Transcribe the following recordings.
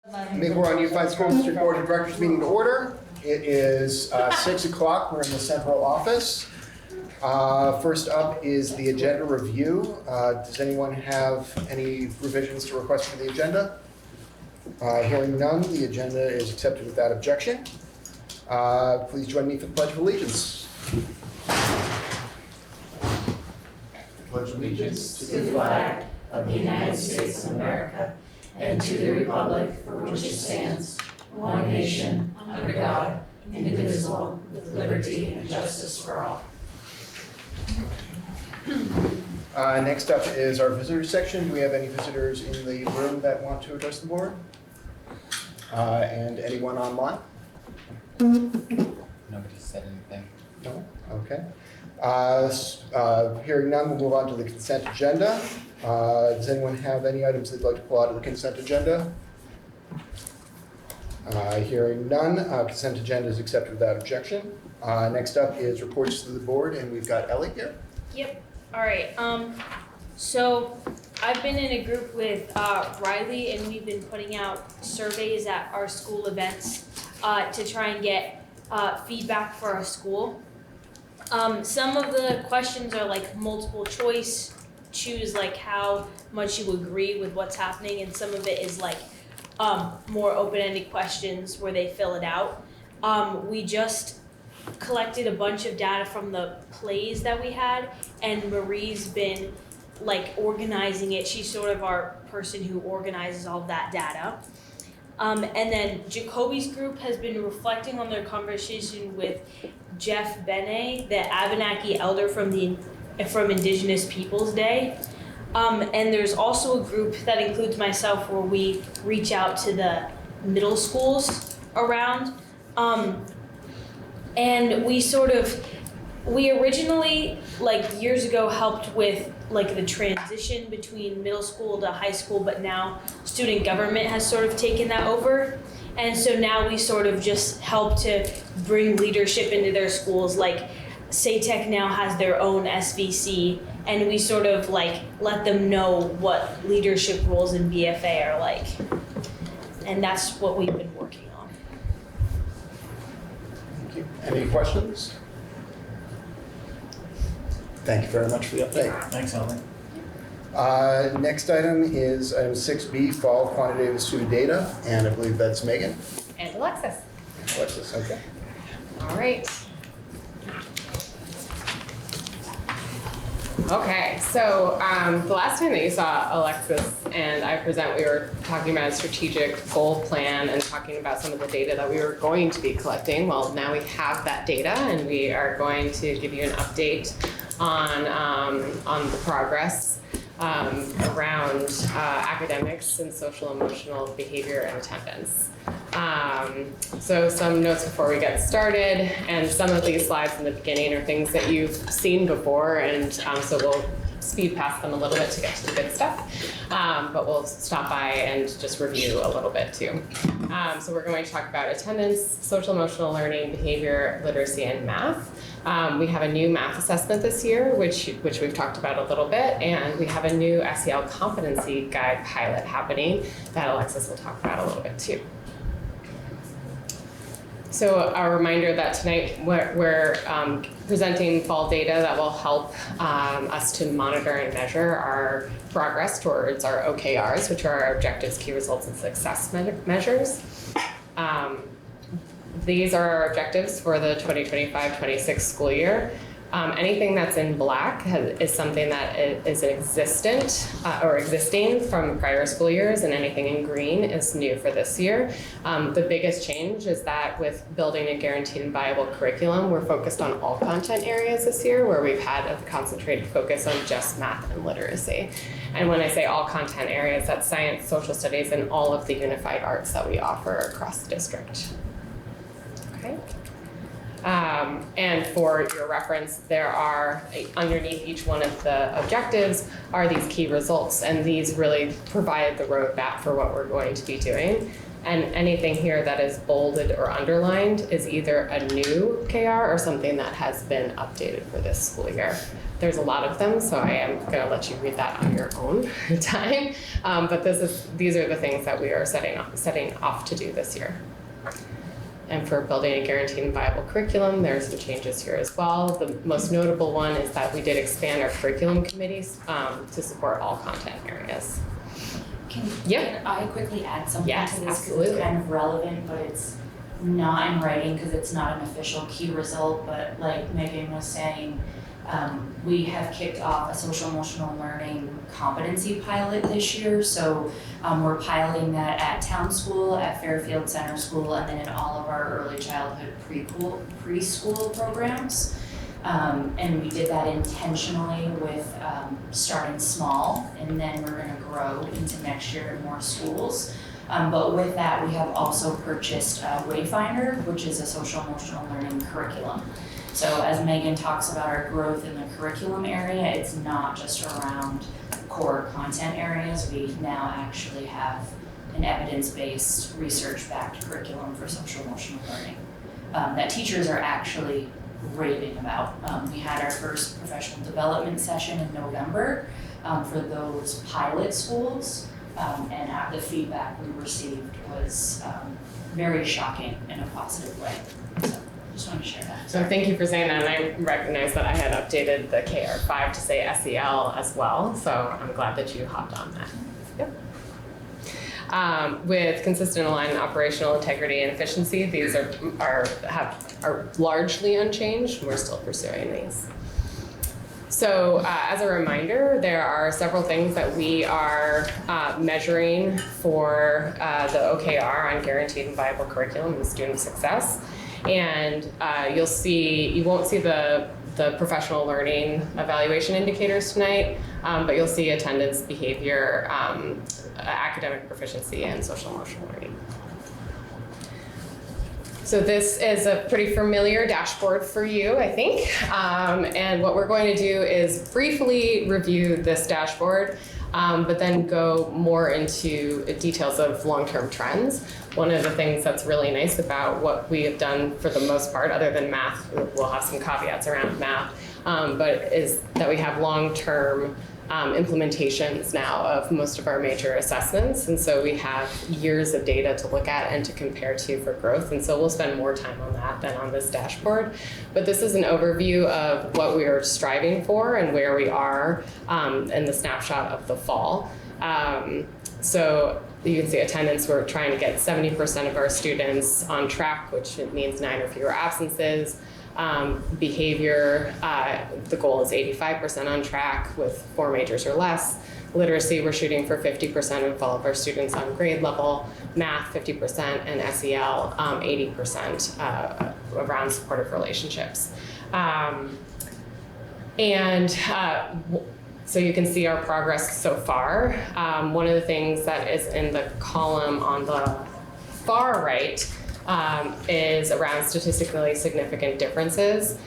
MRUSD Unified School District Board of Directors meeting to order. It is 6 o'clock. We're in the central office. First up is the agenda review. Does anyone have any revisions to request for the agenda? Hearing none, the agenda is accepted without objection. Please join me for the Pledge of Allegiance. Pledge allegiance to the flag of the United States of America and to the republic for which it stands, one nation, under God, indivisible, with liberty and justice for all. Next up is our visitors section. Do we have any visitors in the room that want to address the board? And anyone online? Nobody said anything. No? Okay. Hearing none, we'll move on to the consent agenda. Does anyone have any items they'd like to pull out of the consent agenda? Hearing none, consent agenda is accepted without objection. Next up is reports to the board, and we've got Ellie here. Yep. All right. So I've been in a group with Riley, and we've been putting out surveys at our school events to try and get feedback for our school. Some of the questions are like multiple choice, choose like how much you agree with what's happening, and some of it is like more open-ended questions where they fill it out. We just collected a bunch of data from the plays that we had, and Marie's been like organizing it. She's sort of our person who organizes all of that data. And then Jacoby's group has been reflecting on their conversation with Jeff Benet, the Abenaki elder from Indigenous Peoples Day. And there's also a group that includes myself where we reach out to the middle schools around. And we originally, like years ago, helped with like the transition between middle school to high school, but now student government has sort of taken that over. And so now we sort of just help to bring leadership into their schools. Like SATEC now has their own SVC, and we sort of like let them know what leadership roles in BFA are like. And that's what we've been working on. Thank you. Any questions? Thank you very much for the update. Thanks, Ellie. Next item is item 6B, fall quantitative student data, and I believe that's Megan. And Alexis. Alexis, okay. All right. Okay, so the last time that you saw Alexis and I present, we were talking about a strategic goal plan and talking about some of the data that we were going to be collecting. Well, now we have that data, and we are going to give you an update on the progress around academics and social emotional behavior and attendance. So some notes before we get started, and some of these slides in the beginning are things that you've seen before, and so we'll speed past them a little bit to get to the good stuff, but we'll stop by and just review a little bit too. So we're going to talk about attendance, social emotional learning, behavior, literacy, and math. We have a new math assessment this year, which we've talked about a little bit, and we have a new SEL competency guide pilot happening that Alexis will talk about a little bit too. So a reminder that tonight we're presenting fall data that will help us to monitor and measure our progress towards our OKRs, which are our objectives, key results, and success measures. These are our objectives for the 2025-26 school year. Anything that's in black is something that is existing from prior school years, and anything in green is new for this year. The biggest change is that with building a guaranteed and viable curriculum, we're focused on all content areas this year, where we've had a concentrated focus on just math and literacy. And when I say all content areas, that's science, social studies, and all of the unified arts that we offer across the district. Okay. And for your reference, there are, underneath each one of the objectives are these key results, and these really provide the roadmap for what we're going to be doing. And anything here that is bolded or underlined is either a new KR or something that has been updated for this school year. there's a lot of them, so I am going to let you read that on your own time. But these are the things that we are setting off to do this year. And for building a guaranteed and viable curriculum, there are some changes here as well. The most notable one is that we did expand our curriculum committees to support all content areas. Can I quickly add something Yes, to this? Because absolutely. it's kind of relevant, but it's not in writing because it's not an official key result. But like Megan was saying, we have kicked off a social emotional learning competency pilot this year. So we're piloting that at Town School, at Fairfield Center School, and then in all of our early childhood preschool programs. And we did that intentionally with starting small, and then we're going to grow into next year in more schools. But with that, we have also purchased Wayfinder, which is a social emotional learning curriculum. So as Megan talks about our growth in the curriculum area, it's not just around core content areas. We now actually have an evidence-based, research-backed curriculum for social emotional learning that teachers are actually raving about. We had our first professional development session in November for those pilot schools, and the feedback we received was very shocking in a positive way. So just wanted to share that. So thank you for saying that, and I recognize that I had updated the KR5 to say SEL as well, so I'm glad that you hopped on that. Yep. With consistent, aligned operational integrity and efficiency, these are largely unchanged. We're still pursuing these. So as a reminder, there are several things that we are measuring for the OKR on guaranteed and viable curriculum and student success. And you won't see the professional learning evaluation indicators tonight, but you'll see attendance, behavior, academic proficiency, and social emotional learning. So this is a pretty familiar dashboard for you, I think. And what we're going to do is briefly review this dashboard, but then go more into details of long-term trends. One of the things that's really nice about what we have done for the most part, other than math, we'll have some caveats around math, but is that we have long-term implementations now of most of our major assessments. And so we have years of data to look at and to compare to for growth. And so we'll spend more time on that than on this dashboard. But this is an overview of what we are striving for and where we are in the snapshot of the fall. So you can see attendance, we're trying to get 70% of our students on track, which means 9 or fewer absences. Behavior, the goal is 85% on track with 4 majors or less. Literacy, we're shooting for 50% of all of our students on grade level. Math, 50%, and SEL, 80% around supportive relationships. So you can see our progress so far. One of the things that is in the column on the far right is around statistically significant differences.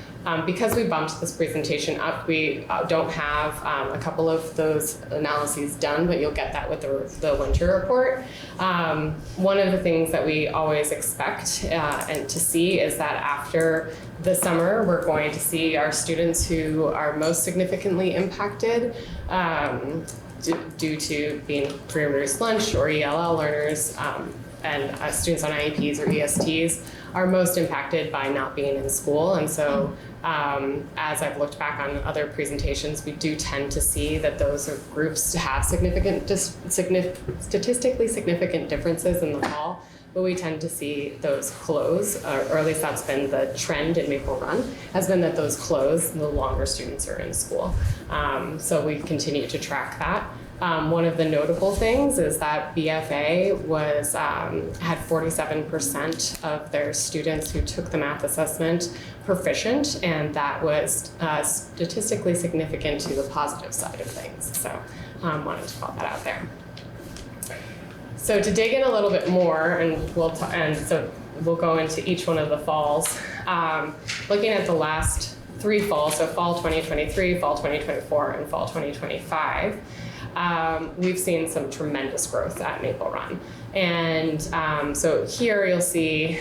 Because we bumped this presentation up, we don't have a couple of those analyses done, but you'll get that with the winter report. One of the things that we always expect and to see is that after the summer, we're going to see our students who are most significantly impacted due to being free and reduced lunch or ELL learners, and students on IEPs or ESTs are most impacted by not being in school. And so as I've looked back on other presentations, we do tend to see that those are groups have statistically significant differences in the fall, but we tend to see those close, or at least that's been the trend in Maple Run, has been that those close the longer students are in school. So we continue to track that. One of the notable things is that BFA had 47% of their students who took the math assessment proficient, and that was statistically significant to the positive side of things. So wanted to call that out there. So to dig in a little bit more, and we'll go into each one of the falls. Looking at the last 3 falls, so fall 2023, fall 2024, and fall 2025. We've seen some tremendous growth at Maple Run. And so here you'll see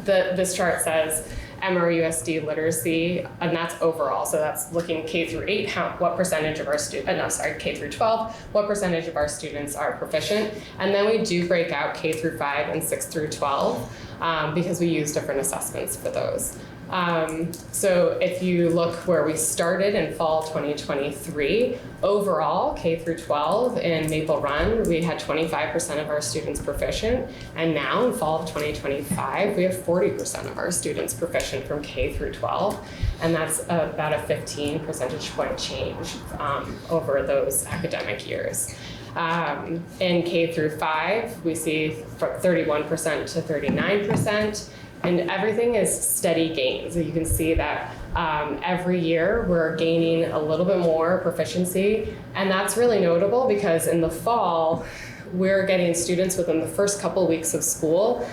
this chart says MRUSD literacy, and that's overall. So that's looking K through 8, what percentage of our K through 12, what percentage of our students are proficient. And then we do break out K through 5 and 6 through 12 because we use different assessments for those. So if you look where we started in fall 2023, overall K through 12 in Maple Run, we had 25% of our students proficient, and now in fall of 2025, we have 40% of our students proficient from K through 12, and that's about a 15 percentage point change over those academic years. In K through 5, we see from 31% to 39%. And everything is steady gains. So you can see that every year we're gaining a little bit more proficiency. And that's really notable because in the fall, we're getting students within the first couple weeks of school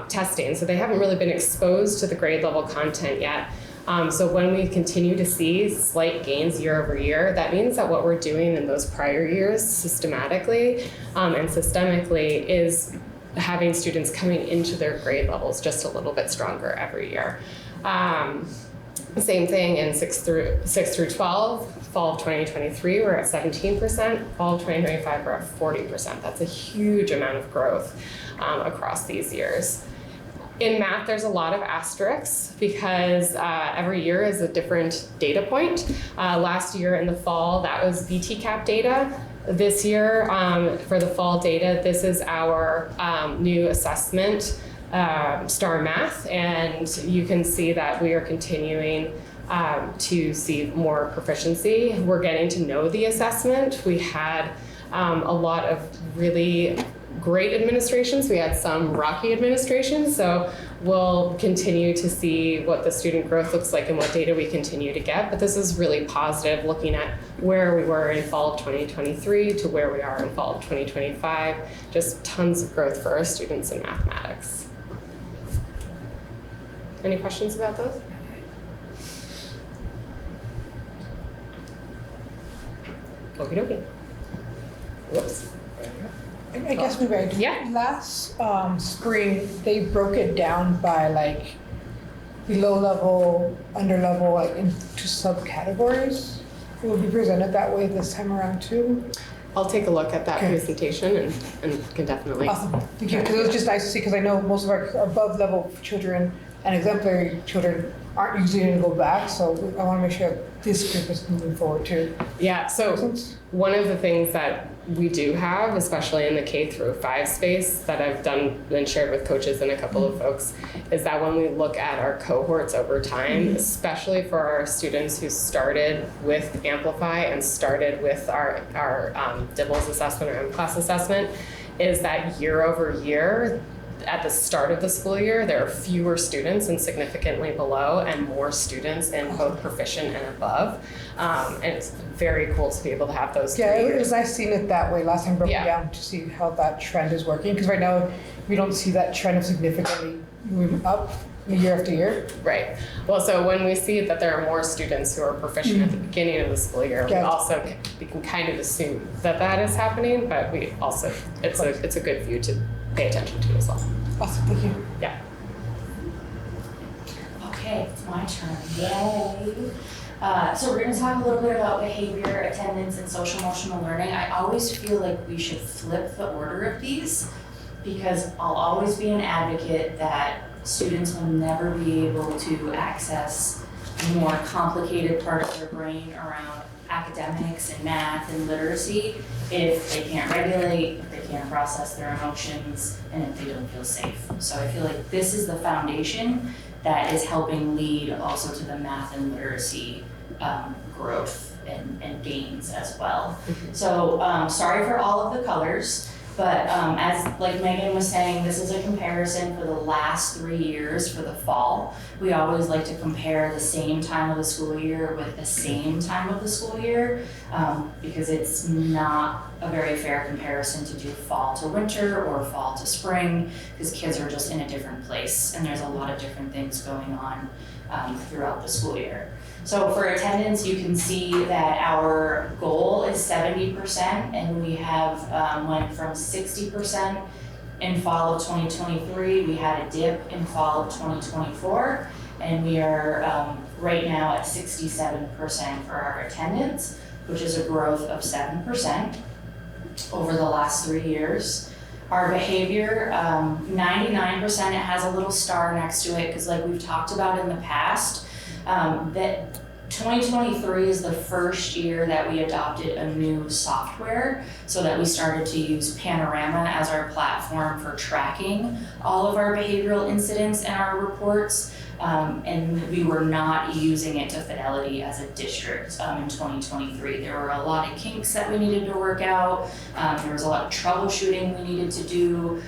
testing. So they haven't really been exposed to the grade level content yet. So when we continue to see slight gains year over year, that means that what we're doing in those prior years systematically and systemically is having students coming into their grade levels just a little bit stronger every year. Same thing in 6 through 12, fall of 2023, we're at 17%, fall of 2025, we're at 40%. That's a huge amount of growth across these years. In math, there's a lot of asterisks because every year is a different data point. Last year in the fall, that was BTCAP data. This year, for the fall data, this is our new assessment, STAR Math, and you can see that we are continuing to see more proficiency. We're getting to know the assessment. We had a lot of really great administrations. We had some rocky administrations, so we'll continue to see what the student growth looks like and what data we continue to get. But this is really positive, looking at where we were in fall of 2023 to where we are in fall of 2025. Just tons of growth for our students in mathematics. Any questions about those? Okie dokie. Whoops. I guess maybe I do. Yeah. Last spring, they broke it down by like below level, under level, like into subcategories. It will be presented that way this time around too. I'll take a look at that Okay. presentation and can definitely. Awesome, thank you. Because it was just nice to see, because I know most of our above level children and exemplary children aren't usually going to go back. So I want to make sure this group is moving forward too. Yeah, so one of the things that we do have, especially in the K through 5 space that I've done and shared with coaches and a couple of folks, is that when we look at our cohorts over time, especially for our students who started with Amplify and started with our DIBELS assessment or M-Class assessment, is that year over year, at the start of the school year, there are fewer students and significantly below, and more students in both proficient and above. And it's very cool to be able to have those 3 Yeah, it years. was nice seeing it that way. Last time I broke Yeah. it down to see how that trend is working. Because right now, we don't see that trend of significantly moving up year after year. Right. Well, so when we see that there are more students who are proficient at the beginning of the school year, we can kind of assume that that is happening, but we also, it's a good view to pay attention to as well. Awesome, thank you. Yeah. Okay, it's my turn. Yay. So we're going to talk a little bit about behavior, attendance, and social emotional learning. I always feel like we should flip the order of these because I'll always be an advocate that students will never be able to access the more complicated part of their brain around academics and math and literacy if they can't regulate, if they can't process their emotions, and if they don't feel safe. So I feel like this is the foundation that is helping lead also to the math and literacy growth and gains as well. So sorry for all of the colors, but as like Megan was saying, this is a comparison for the last 3 years for the fall. We always like to compare the same time of the school year with the same time of the school year because it's not a very fair comparison to do fall to winter or fall to spring because kids are just in a different place and there's a lot of different things going on throughout the school year. So for attendance, you can see that our goal is 70% and we have went from 60% in fall of 2023. We had a dip in fall of 2024 and we are right now at 67% for our attendance, which is a growth of 7% over the last 3 years. Our behavior, 99%, it has a little star next to it, because like we've talked about in the past, that 2023 is the first year that we adopted a new software, so that we started to use Panorama as our platform for tracking all of our behavioral incidents and our reports. And we were not using it to fidelity as a district in 2023. There were a lot of kinks that we needed to work out. There was a lot of troubleshooting we needed to do.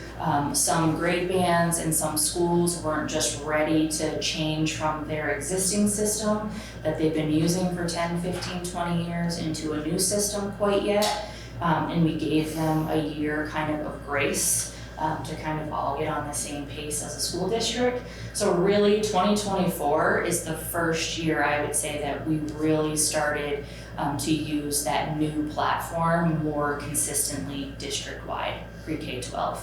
Some grade bands and some schools weren't just ready to change from their existing system that they've been using for 10, 15, 20 years into a new system quite yet. And we gave them a year kind of grace to kind of all get on the same pace as a school district. So really 2024 is the first year, I would say, that we really started to use that new platform more consistently district-wide, pre-K-12.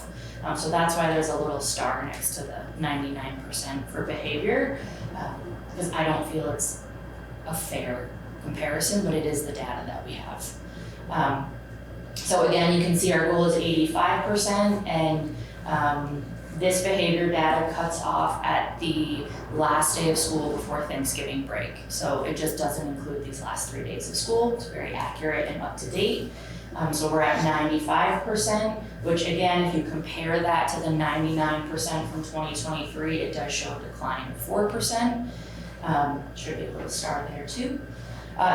So that's why there's a little star next to the 99% for behavior, because I don't feel it's a fair comparison, but it is the data that we have. So again, you can see our goal is 85%, and this behavior data cuts off at the last day of school before Thanksgiving break. So it just doesn't include these last 3 days of school. It's very accurate and up to date. So we're at 95%, which again, if you compare that to the 99% from 2023, it does show a decline of 4%. Should be a little star there too.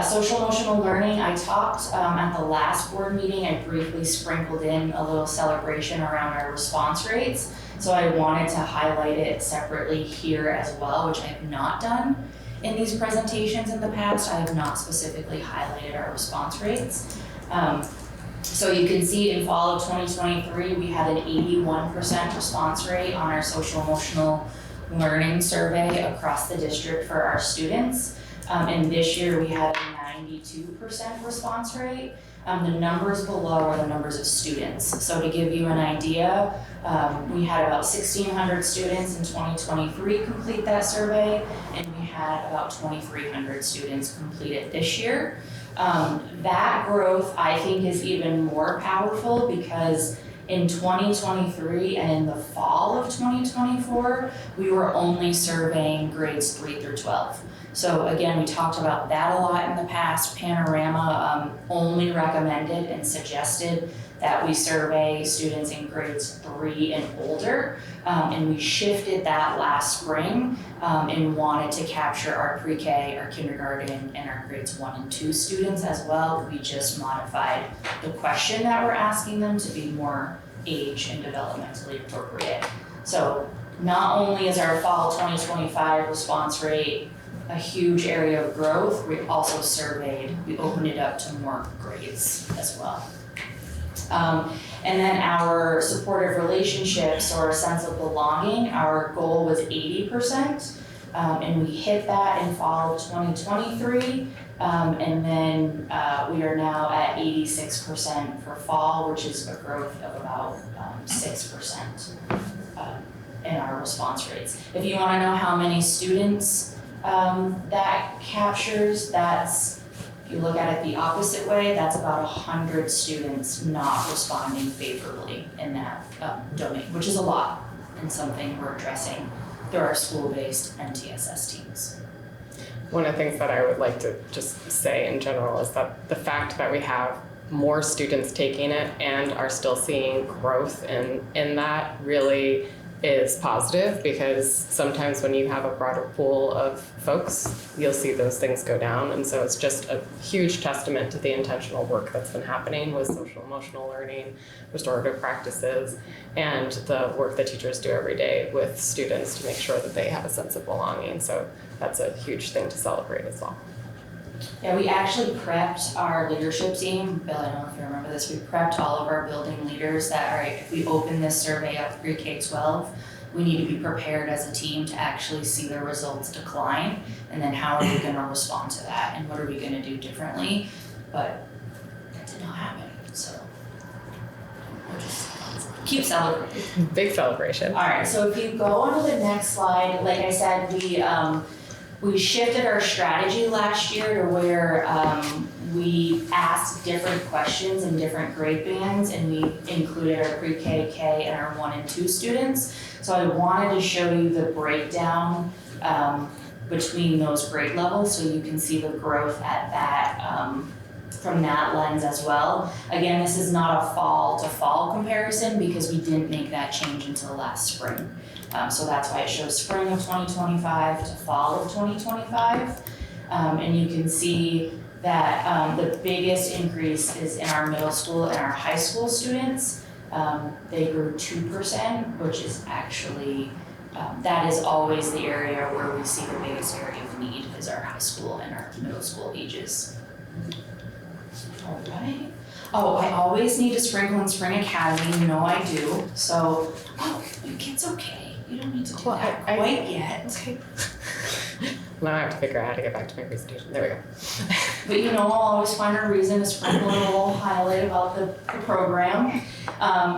Social emotional learning, I talked at the last board meeting, I briefly sprinkled in a little celebration around our response rates. So I wanted to highlight it separately here as well, which I have not done in these presentations in the past. I have not specifically highlighted our response rates. So you can see in fall of 2023, we had an 81% response rate on our social emotional learning survey across the district for our students. And this year we had a 92% response rate. The numbers below are the numbers of students. So to give you an idea, we had about 1,600 students in 2023 complete that survey, and we had about 2,300 students complete it this year. That growth, I think, is even more powerful because in 2023 and in the fall of 2024, we were only surveying grades 3 through 12. So again, we talked about that a lot in the past. Panorama only recommended and suggested that we survey students in grades 3 and older, and we shifted that last spring and wanted to capture our pre-K, our kindergarten, and our grades 1 and 2 students as well. We just modified the question that we're asking them to be more age and developmentally appropriate. So not only is our fall 2025 response rate a huge area of growth, we also surveyed, we opened it up to more grades as well. And then our supportive relationships or sense of belonging, our goal was 80%, and we hit that in fall of 2023. And then we are now at 86% for fall, which is a growth of about 6% in our response rates. If you want to know how many students that captures, that's, if you look at it the opposite way, that's about 100 students not responding favorably in that domain, which is a lot and something we're addressing through our school-based MTSS teams. One of the things that I would like to just say in general is that the fact that we have more students taking it and are still seeing growth in that really is positive, because sometimes when you have a broader pool of folks, you'll see those things go down. And so it's just a huge testament to the intentional work that's been happening with social emotional learning, restorative practices, and the work that teachers do every day with students to make sure that they have a sense of belonging. So that's a huge thing to celebrate as well. Yeah, we actually prepped our leadership team. Bill, I don't know if you remember this, we prepped all of our building leaders that, all right, if we open this survey up pre-K-12, we need to be prepared as a team to actually see their results decline, and then how are we going to respond to that, and what are we going to do differently? But that did not happen, so we'll just keep celebrating. Big celebration. All right, so if you go on to the next slide, like I said, we shifted our strategy last year to where we asked different questions in different grade bands, and we included our pre-K, K, and our 1 and 2 students. So I wanted to show you the breakdown between those grade levels, so you can see the growth at that from that lens as well. Again, this is not a fall to fall comparison because we didn't make that change until last spring. So that's why it shows spring of 2025 to fall of 2025. And you can see that the biggest increase is in our middle school and our high school students. They grew 2%, which is actually, that is always the area where we see the biggest area of need is our high school and our middle school ages. All right. Oh, I always need to sprinkle in Spring Academy, you know I do. So, it's okay. You don't need to do that quite yet. Okay. Now I have to figure out how to get back to my presentation. There we go. But you know, I'll always find a reason to sprinkle a little highlight about the program.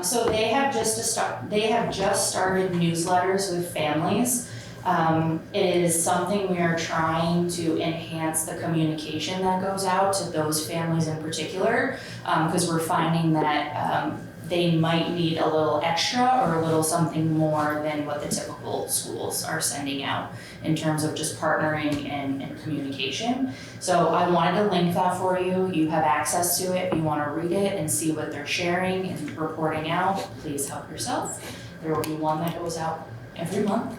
So they have just started newsletters with families. It is something we are trying to enhance the communication that goes out to those families in particular, because we're finding that they might need a little extra or a little something more than what the typical schools are sending out in terms of just partnering and communication. So I wanted to link that for you. You have access to it. If you want to read it and see what they're sharing and reporting out, please help yourself. There will be one that goes out every month.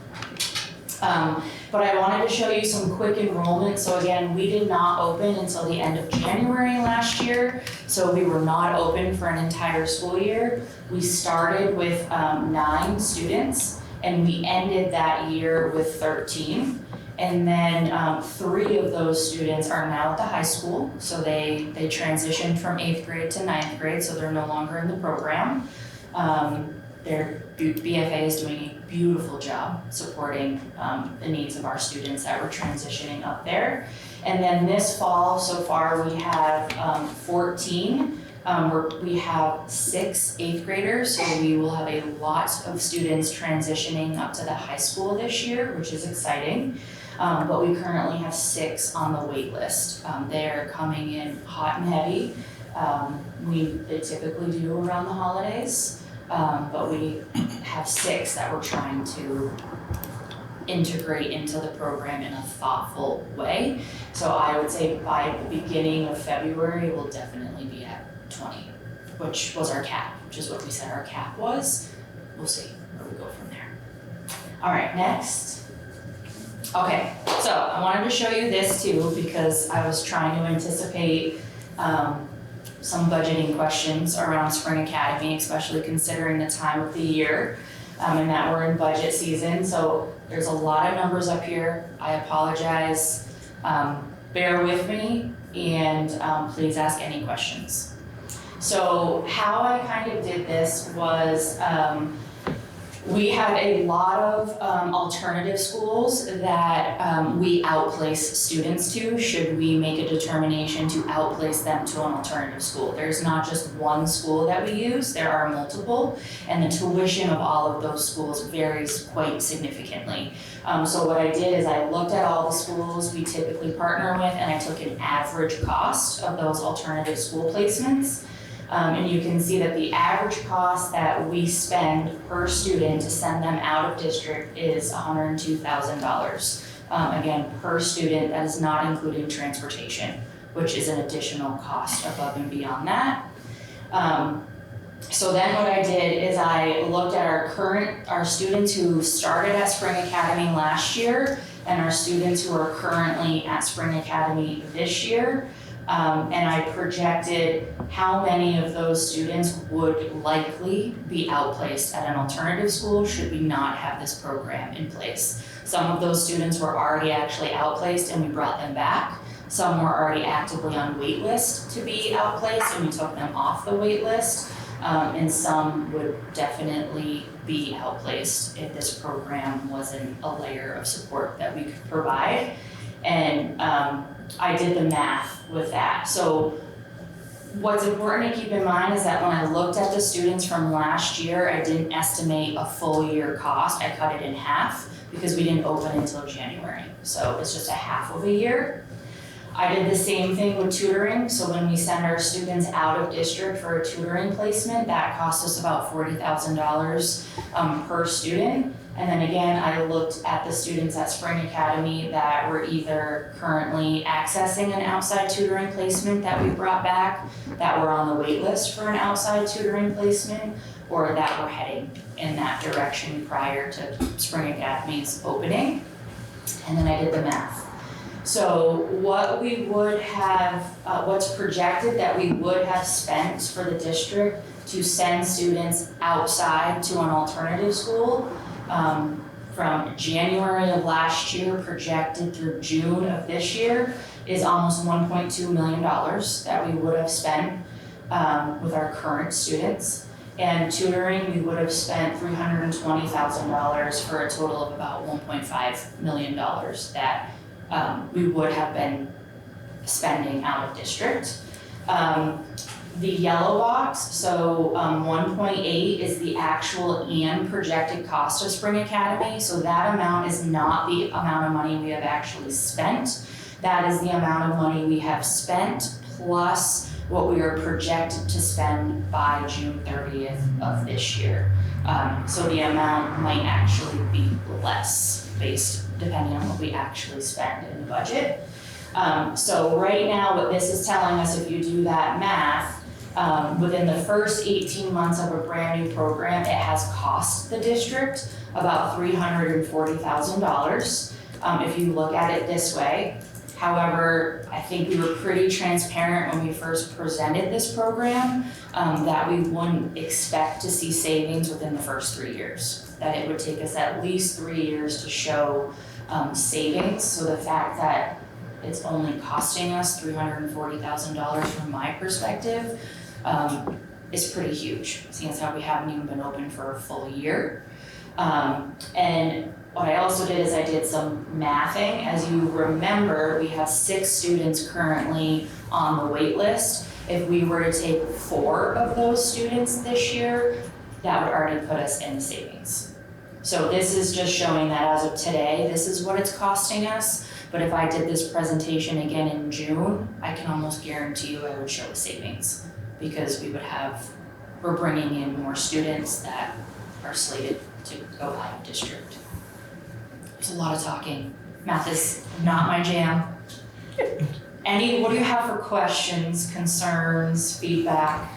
But I wanted to show you some quick enrollment. So again, we did not open until the end of January last year. So we were not open for an entire school year. We started with 9 students and we ended that year with 13. And then 3 of those students are now at the high school. So they transitioned from 8th grade to 9th grade, so they're no longer in the program. Their BFA is doing a beautiful job supporting the needs of our students that were transitioning up there. And then this fall, so far, we have 14. We have 6 8th graders, so we will have a lot of students transitioning up to the high school this year, which is exciting. But we currently have 6 on the wait list. They are coming in hot and heavy. They typically do around the holidays. But we have 6 that we're trying to integrate into the program in a thoughtful way. So I would say by the beginning of February, we'll definitely be at 20, which was our cap, which is what we said our cap was. We'll see where we go from there. All right, next. Okay, so I wanted to show you this too because I was trying to anticipate some budgeting questions around Spring Academy, especially considering the time of the year and that we're in budget season. So there's a lot of numbers up here. I apologize. Bear with me and please ask any questions. So how I kind of did this was we had a lot of alternative schools that we outplace students to should we make a determination to outplace them to an alternative school. There's not just one school that we use, there are multiple, and the tuition of all of those schools varies quite significantly. So what I did is I looked at all the schools we typically partner with and I took an average cost of those alternative school placements. And you can see that the average cost that we spend per student to send them out of district is $102,000. Again, per student, that is not including transportation, which is an additional cost above and beyond that. So then what I did is I looked at our students who started at Spring Academy last year and our students who are currently at Spring Academy this year. And I projected how many of those students would likely be outplaced at an alternative school should we not have this program in place. Some of those students were already actually outplaced and we brought them back. Some were already actively on wait list to be outplaced and we took them off the wait list. And some would definitely be outplaced if this program wasn't a layer of support that we could provide. And I did the math with that. So What's important to keep in mind is that when I looked at the students from last year, I didn't estimate a full year cost. I cut it in half because we didn't open until January. So it's just a half of a year. I did the same thing with tutoring. So when we send our students out of district for a tutoring placement, that costs us about $40,000 per student. And then again, I looked at the students at Spring Academy that were either currently accessing an outside tutoring placement that we brought back, that were on the wait list for an outside tutoring placement, or that were heading in that direction prior to Spring Academy's opening. And then I did the math. So what we would have, what's projected that we would have spent for the district to send students outside to an alternative school from January of last year projected through June of this year is almost $1.2 million that we would have spent with our current students. And tutoring, we would have spent $320,000 for a total of about $1.5 million that we would have been spending out of district. The yellow box, so 1.8 is the actual and projected cost of Spring Academy. So that amount is not the amount of money we have actually spent. That is the amount of money we have spent plus what we are projected to spend by June 30th of this year. So the amount might actually be less depending on what we actually spend in the budget. So right now, what this is telling us, if you do that math, within the first 18 months of a brand new program, it has cost the district about $340,000. If you look at it this way. However, I think we were pretty transparent when we first presented this program that we wouldn't expect to see savings within the first 3 years. That it would take us at least 3 years to show savings. So the fact that it's only costing us $340,000 from my perspective is pretty huge, seeing as how we haven't even been open for a full year. And what I also did is I did some mathing. As you remember, we have 6 students currently on the wait list. If we were to take 4 of those students this year, that would already put us in savings. So this is just showing that as of today, this is what it's costing us. But if I did this presentation again in June, I can almost guarantee you I would show a savings because we're bringing in more students that are slated to go out of district. There's a lot of talking. Math is not my jam. What do you have for questions, concerns, feedback?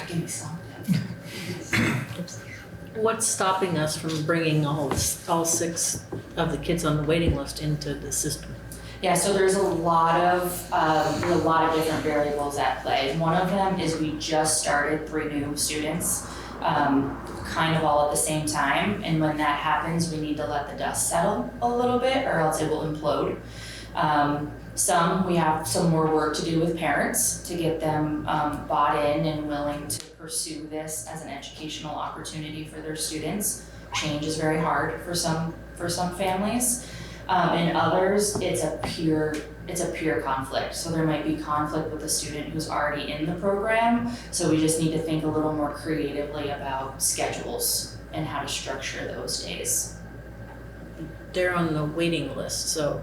Give me something. What's stopping us from bringing all 6 of the kids on the waiting list into the system? Yeah, so there's a lot of different variables at play. One of them is we just started 3 new students, kind of all at the same time. And when that happens, we need to let the dust settle a little bit or else it will implode. We have some more work to do with parents to get them bought in and willing to pursue this as an educational opportunity for their students. Change is very hard for some families. In others, it's a pure conflict. So there might be conflict with a student who's already in the program. So we just need to think a little more creatively about schedules and how to structure those days. They're on the waiting list, so.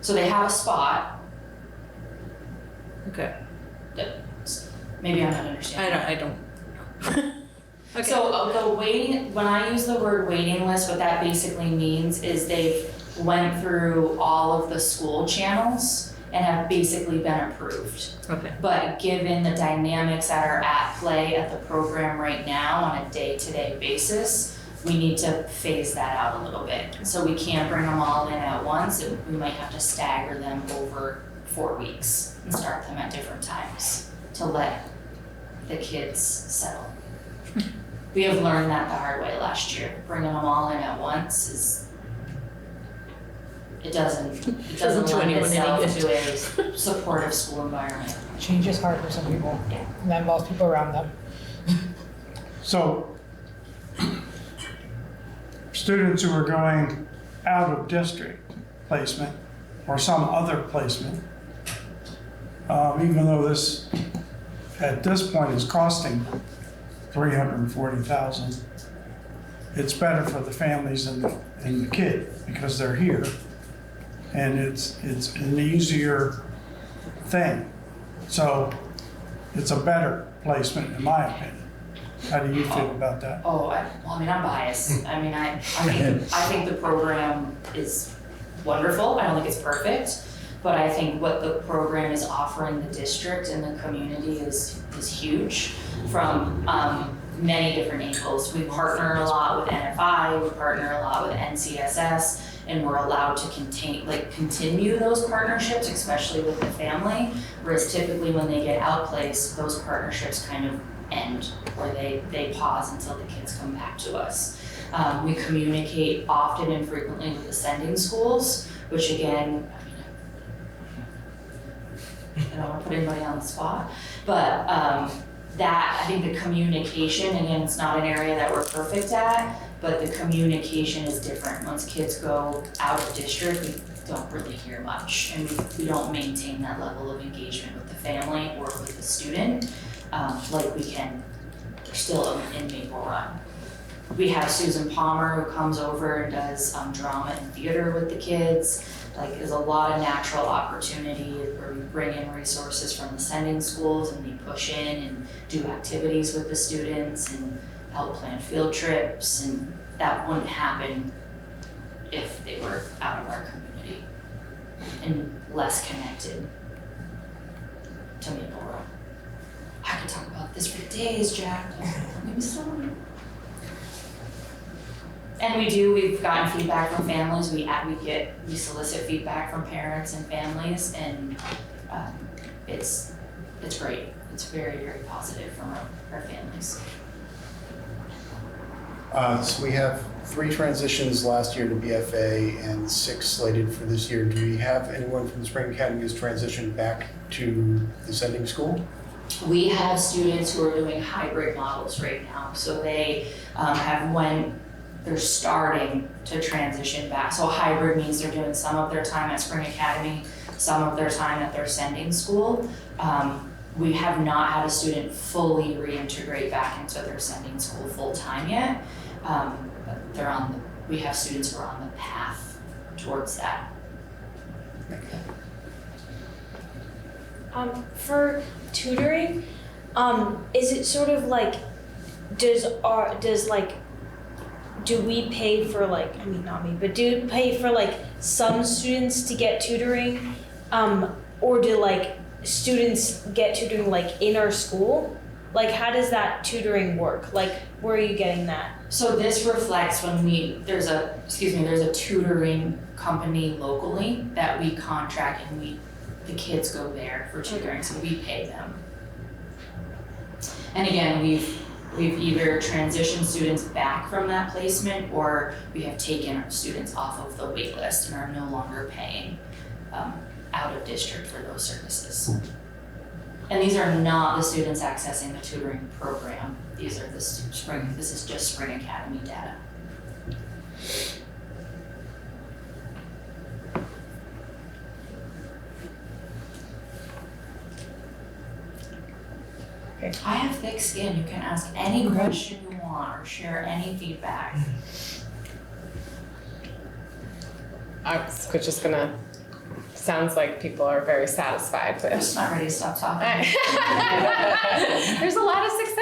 So they have a spot. Okay. Maybe I'm not understanding. I don't. Okay. So the waiting, when I use the word waiting list, what that basically means is they've went through all of the school channels and have basically been approved. Okay. But given the dynamics that are at play at the program right now on a day-to-day basis, we need to phase that out a little bit. So we can't bring them all in at once. We might have to stagger them over 4 weeks and start them at different times to let the kids settle. We have learned that the hard way last year. Bringing them all in at once doesn't do lend anyone any itself good. to a supportive school environment. Change is hard for some people, Yeah. and that involves people around them. So, students who are going out of district placement or some other placement, even though this, at this point, is costing $340,000, it's better for the families and the kid because they're here. And it's an easier thing. So it's a better placement in my opinion. How do you feel about that? Oh, I'm biased. I think the program is wonderful. I don't think it's perfect, but I think what the program is offering the district and the community is huge from many different angles. We partner a lot with NFI, we partner a lot with NCSS, and we're allowed to continue those partnerships, especially with the family, whereas typically when they get outplaced, those partnerships kind of end, or they pause until the kids come back to us. We communicate often and frequently with the sending schools, which again, I don't want to put anybody on the spot, but that, I think the communication, again, it's not an area that we're perfect at, but the communication is different. Once kids go out of district, we don't really hear much, and we don't maintain that level of engagement with the family or with the student like we can still in Maple Run. We have Susan Palmer who comes over and does drama and theater with the kids. There's a lot of natural opportunity where we bring in resources from the sending schools and we push in and do activities with the students and help plan field trips, and that wouldn't happen if they were out of our community and less connected to Maple Road. I could talk about this for days, Jack. I'm sorry. And we've gotten feedback from families, we solicit feedback from parents and families, and it's great. It's very, very positive from our families. So we have 3 transitions last year to BFA and 6 slated for this year. Do we have anyone from the Spring Academy who's transitioned back to the sending school? We have students who are doing hybrid models right now. So they they're starting to transition back. So hybrid means they're doing some of their time at Spring Academy, some of their time at their sending school. We have not had a student fully reintegrate back into their sending school full time yet. But we have students who are on the path towards that. For tutoring, is it sort of like, do we pay for not me, but do we pay for some students to get tutoring? Or do students get tutoring in our school? How does that tutoring work? Where are you getting that? So this reflects when there's a tutoring company locally that we contract, and the kids go there for tutoring, so we pay them. And again, we've either transitioned students back from that placement, or we have taken our students off of the wait list and are no longer paying out of district for those services. And these are not the students accessing the tutoring program. These are this is just Spring Academy data. Okay. I have thick skin. You can ask any question you want or share any feedback. I was just gonna, sounds like people are very satisfied I'm with. just not ready to stop talking. There's a lot of success.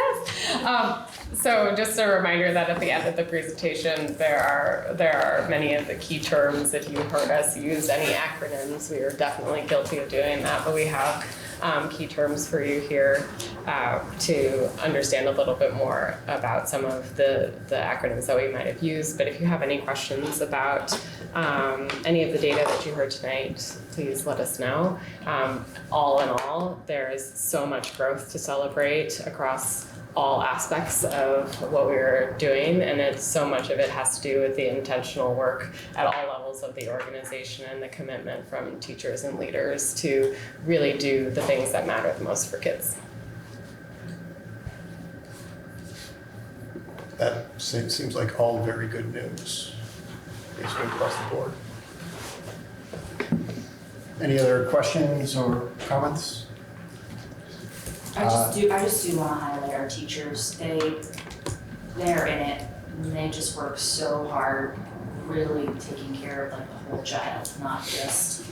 So just a reminder that at the end of the presentation, there are many of the key terms. If you heard us use any acronyms, we are definitely guilty of doing that, but we have key terms for you here to understand a little bit more about some of the acronyms that we might have used. But if you have any questions about any of the data that you heard tonight, please let us know. All in all, there is so much growth to celebrate across all aspects of what we're doing, and so much of it has to do with the intentional work at all levels of the organization and the commitment from teachers and leaders to really do the things that matter the most for kids. That seems like all very good news. basically across the board. Any other questions or comments? I just do wanna highlight our teachers, they're in it, and they just work so hard, really taking care of like the whole child, not just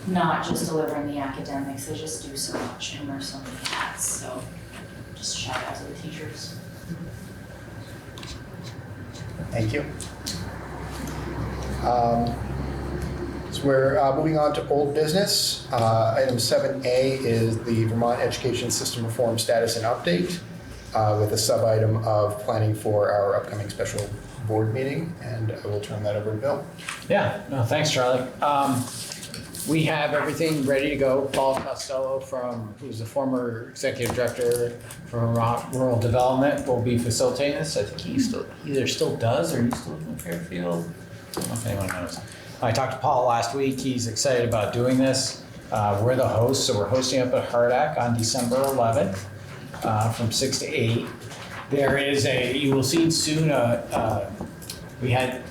delivering the academics, they just do so much and wear so many hats, so just shout out to the teachers. Thank you. So we're moving on to old business. Item 7A is the Vermont Education System Reform Status and Update, with a sub-item of planning for our upcoming special board meeting, and I will turn that over to Bill. Yeah, no, thanks, Charlie. We have everything ready to go. Paul Costello, who's the former executive director for Rural Development, will be facilitating this. I think he either still does or he still lives in Fairfield. I don't know if anyone knows. I talked to Paul last week. He's excited about doing this. We're the hosts, so we're hosting up at Hardack on December 11th from 6 to 8. You will see soon, we had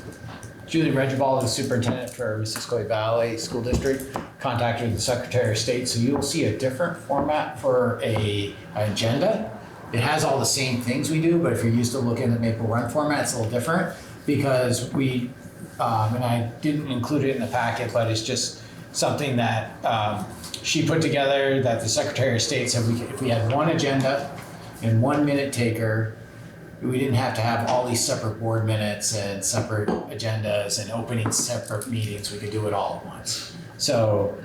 Julie Regibald, the superintendent for Missisquoi Valley School District, contacted the Secretary of State, so you'll see a different format for an agenda. It has all the same things we do, but if you're used to looking at Maple Run format, it's a little different because we, and I didn't include it in the packet, but it's just something that she put together that the Secretary of State said if we had one agenda and 1 minute taker, we didn't have to have all these separate board minutes and separate agendas and opening separate meetings. We could do it all at once. So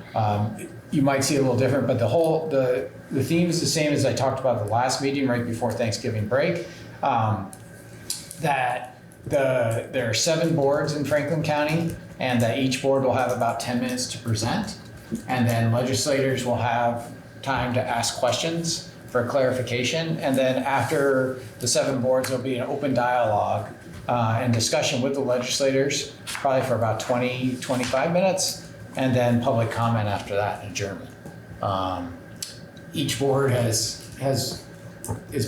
you might see it a little different, but the theme is the same as I talked about the last meeting right before Thanksgiving break. That there are 7 boards in Franklin County, and that each board will have about 10 minutes to present, and then legislators will have time to ask questions for clarification, and then after the 7 boards, there'll be an open dialogue and discussion with the legislators, probably for about 20-25 minutes, and then public comment after that and adjournment. Each board is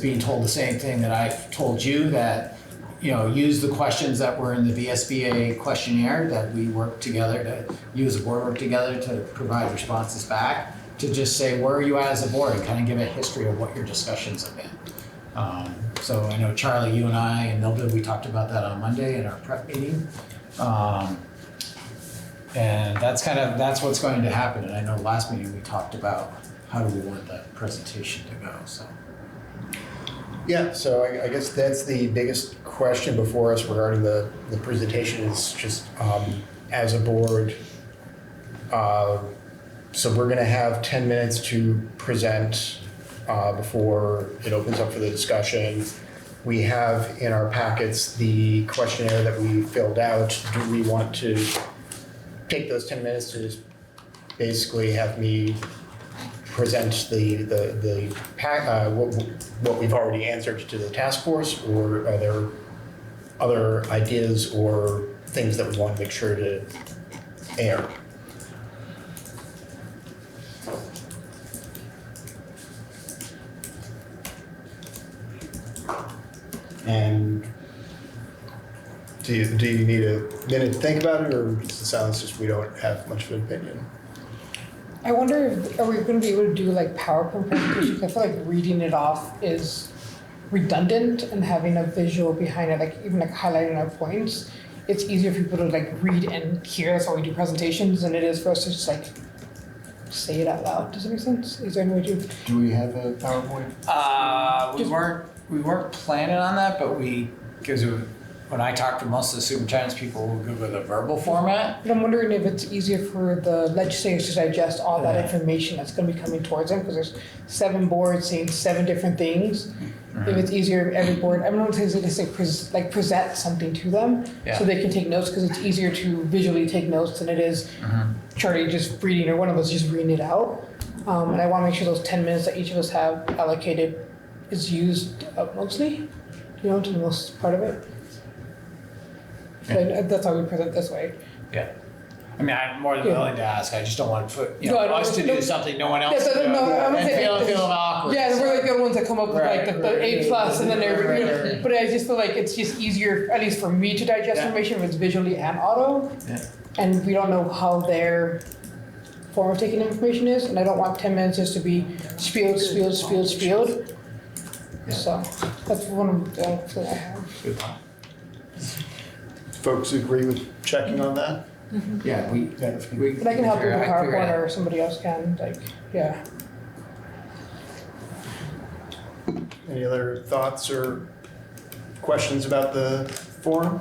being told the same thing that I've told you, that use the questions that were in the VSBA questionnaire that we work together to use the board work together to provide responses back. To just say, where are you at as a board, and kind of give a history of what your discussions have been. So I know Charlie, you and I and Milda, we talked about that on Monday in our prep meeting. And that's what's going to happen. And I know last meeting we talked about how do we want that presentation to go, so. Yeah, so I guess that's the biggest question before us regarding the presentation is just as a board, so we're going to have 10 minutes to present before it opens up for the discussion. We have in our packets the questionnaire that we filled out. Do we want to take those 10 minutes to just basically have me present what we've already answered to the task force, or are there other ideas or things that we want to make sure to air? And do you need a minute to think about it, or does it sound just we don't have much of an opinion? I wonder are we going to be able to do like PowerPoint presentations? I feel like reading it off is redundant, and having a visual behind it, like even like highlighting our points, it's easier for people to like read and hear. That's how we do presentations, than it is for us to just like say it out loud. Does that make sense? Is there any way to? Do we have a PowerPoint? We weren't planning on that, but because when I talk to most of the superintendents, people will go with a verbal format. But I'm wondering if it's easier for the legislators to digest all that information that's going to be coming towards them, because there's 7 boards saying 7 different things. Mm-hmm. If it's easier, every board, I'm not saying to say present something to them, so they can take notes, because it's easier to visually take notes than it is Charlie just reading, or one of us just reading it out. And I want to make sure those 10 minutes that each of us have allocated is used up mostly, to the most part of it. So that's how we present this way. Yeah. I mean, I'm more than willing to ask, I just don't want to put, No, no, us to no. do something no one else Yeah, to do. no, I would And say feel it's- awkward. Yeah, we're like the ones that come up with like Right, the A plus and then they're, right. but I just feel like it's just easier, at least for me to digest Yeah. information if it's visually and auto. Yeah. And we don't know how their form of taking information is, and I don't want 10 minutes just to be spilled. Yeah. So that's one of the things I have. Good point. Folks agree with checking on that? Yeah, we. But I can help you with figure it PowerPoint out. or somebody else can, like, yeah. Any other thoughts or questions about the forum?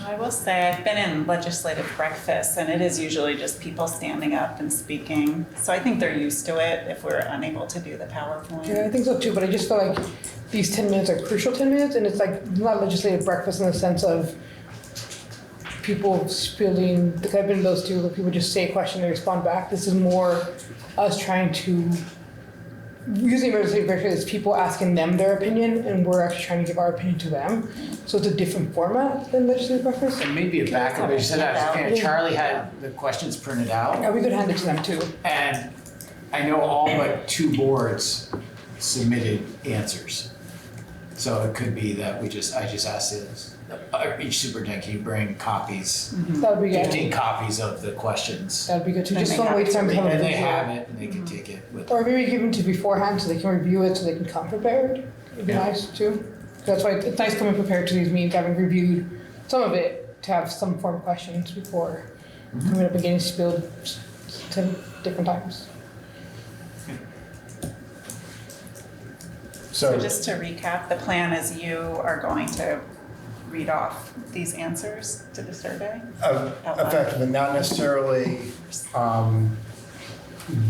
I will say I've been in legislative breakfasts and it is usually just people standing up and speaking. So I think they're used to it if we're unable to do the PowerPoint. Yeah, I think so too, but I just feel like these 10 minutes are crucial 10 minutes, and it's like not legislative breakfast in the sense of people spilling, like I've been in those too, where people just say a question and respond back. This is more us trying to, using legislative breakfast is people asking them their opinion, and we're actually trying to give our opinion to them. So it's a different format than legislative breakfast. And maybe a backup, you said, Charlie had the questions printed out. Yeah, we could hand it to them too. And I know all but 2 boards submitted answers. So it could be that I just asked this, each superintendent, can you bring copies, That would be good. 15 copies of the questions? That would be good too. Then Just they don't have wait to time to have a And they visual. have it, and they can take it with them. Or maybe give them to beforehand so they can review it, so they can come prepared. It'd be Yeah. nice too. That's why it's nice coming prepared to these meetings, having reviewed some of it, to have some form of questions before coming up and getting spilled 10 different times. So just to recap, the plan is you are going to read off these answers to the survey? Effectively, not necessarily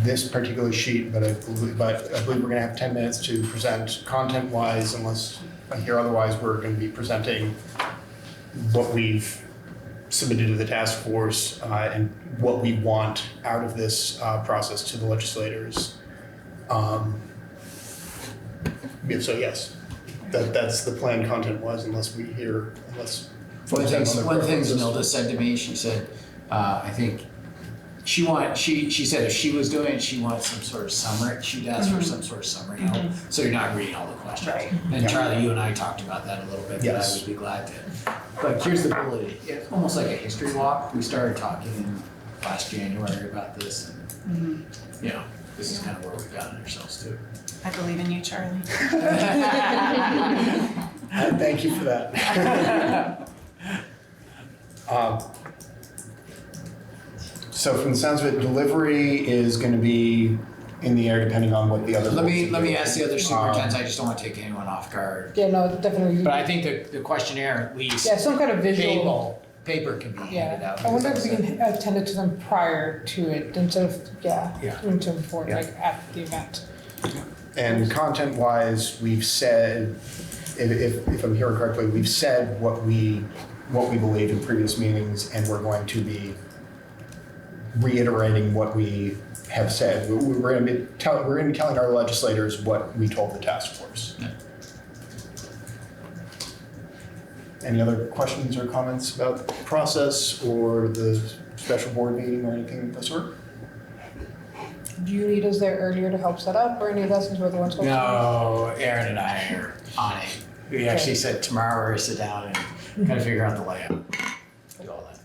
this particular sheet, but I believe we're gonna have 10 minutes to present content-wise, unless I hear otherwise, we're gonna be presenting what we've submitted to the task force and what we want out of this process to the legislators. Yeah, so yes, that's the plan content-wise, unless we hear, unless. One folks thing have other preferences. Nilda said to me, she said, I think, she said if she was doing it, she wants some sort of summary, she'd ask for some sort of summary help, so you're not reading all the questions. Right. And Yeah. Charlie, you and I talked about that a little bit, but I Yes. would be glad to. But here's the ability, it's almost like a history walk, we started talking last January about this, and, you know, this is kind of where we've gotten ourselves to. I believe in you, Charlie. Thank you for that. So from the sounds of it, delivery is gonna be in the air depending on what the other. Let me boards are doing. ask the other superintendents, I just don't want to take anyone off guard. Yeah, no, definitely. But I think the questionnaire at least, Yeah, some kind of visual. paper can be handed Yeah, out. I wonder if we can attend it to them prior to it instead of, Yeah. doing it before, Yeah. like at the event. And content-wise, we've said, if I'm hearing correctly, we've said what we believe in previous meetings, and we're going to be reiterating what we have said. We're gonna be telling our legislators what we told the task force. Yeah. Any other questions or comments about the process or the special board meeting or anything of the sort? Do you need us there earlier to help set up, or any of that since we're the ones hosting? No, Aaron and I are on it. We actually said tomorrow we're gonna sit down and kind of figure out the layout, do all that.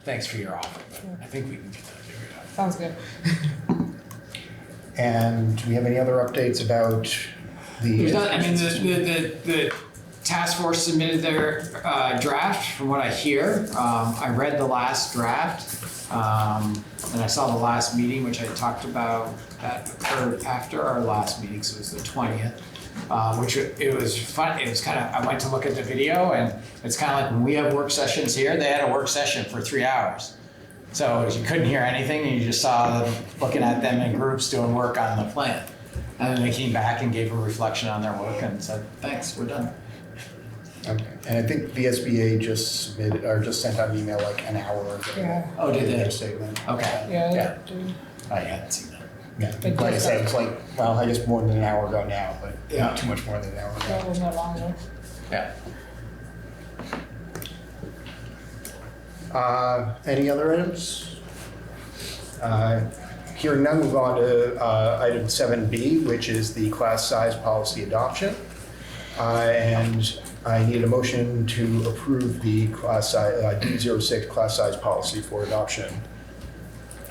Thanks for your offer, but I think we can get that figured out. Sounds good. And do we have any other updates about the? There's not, I mean, the task force submitted their draft, from what I hear. I read the last draft, and I saw the last meeting, which I talked about, that occurred after our last meeting, so it was the 20th. Which it was fun. It was kind of, I went to look at the video, and it's kind of like when we have work sessions here, they had a work session for 3 hours. So you couldn't hear anything, and you just saw them looking at them in groups doing work on the plan. And then they came back and gave a reflection on their work and said, thanks, we're done. Okay, and I think the SBA just submitted, or just sent out an email like an hour ago. Yeah. Oh, did Their they? statement. Okay. Yeah. I hadn't seen that. Yeah, like I said, it's like, well, I guess more than an hour ago now, but Yeah. not too much more than an hour That ago. wasn't that long ago. Yeah. Any other items? Hearing none, move on to item 7B, which is the class size policy adoption. And I need a motion to approve the class size, D06 class size policy for adoption.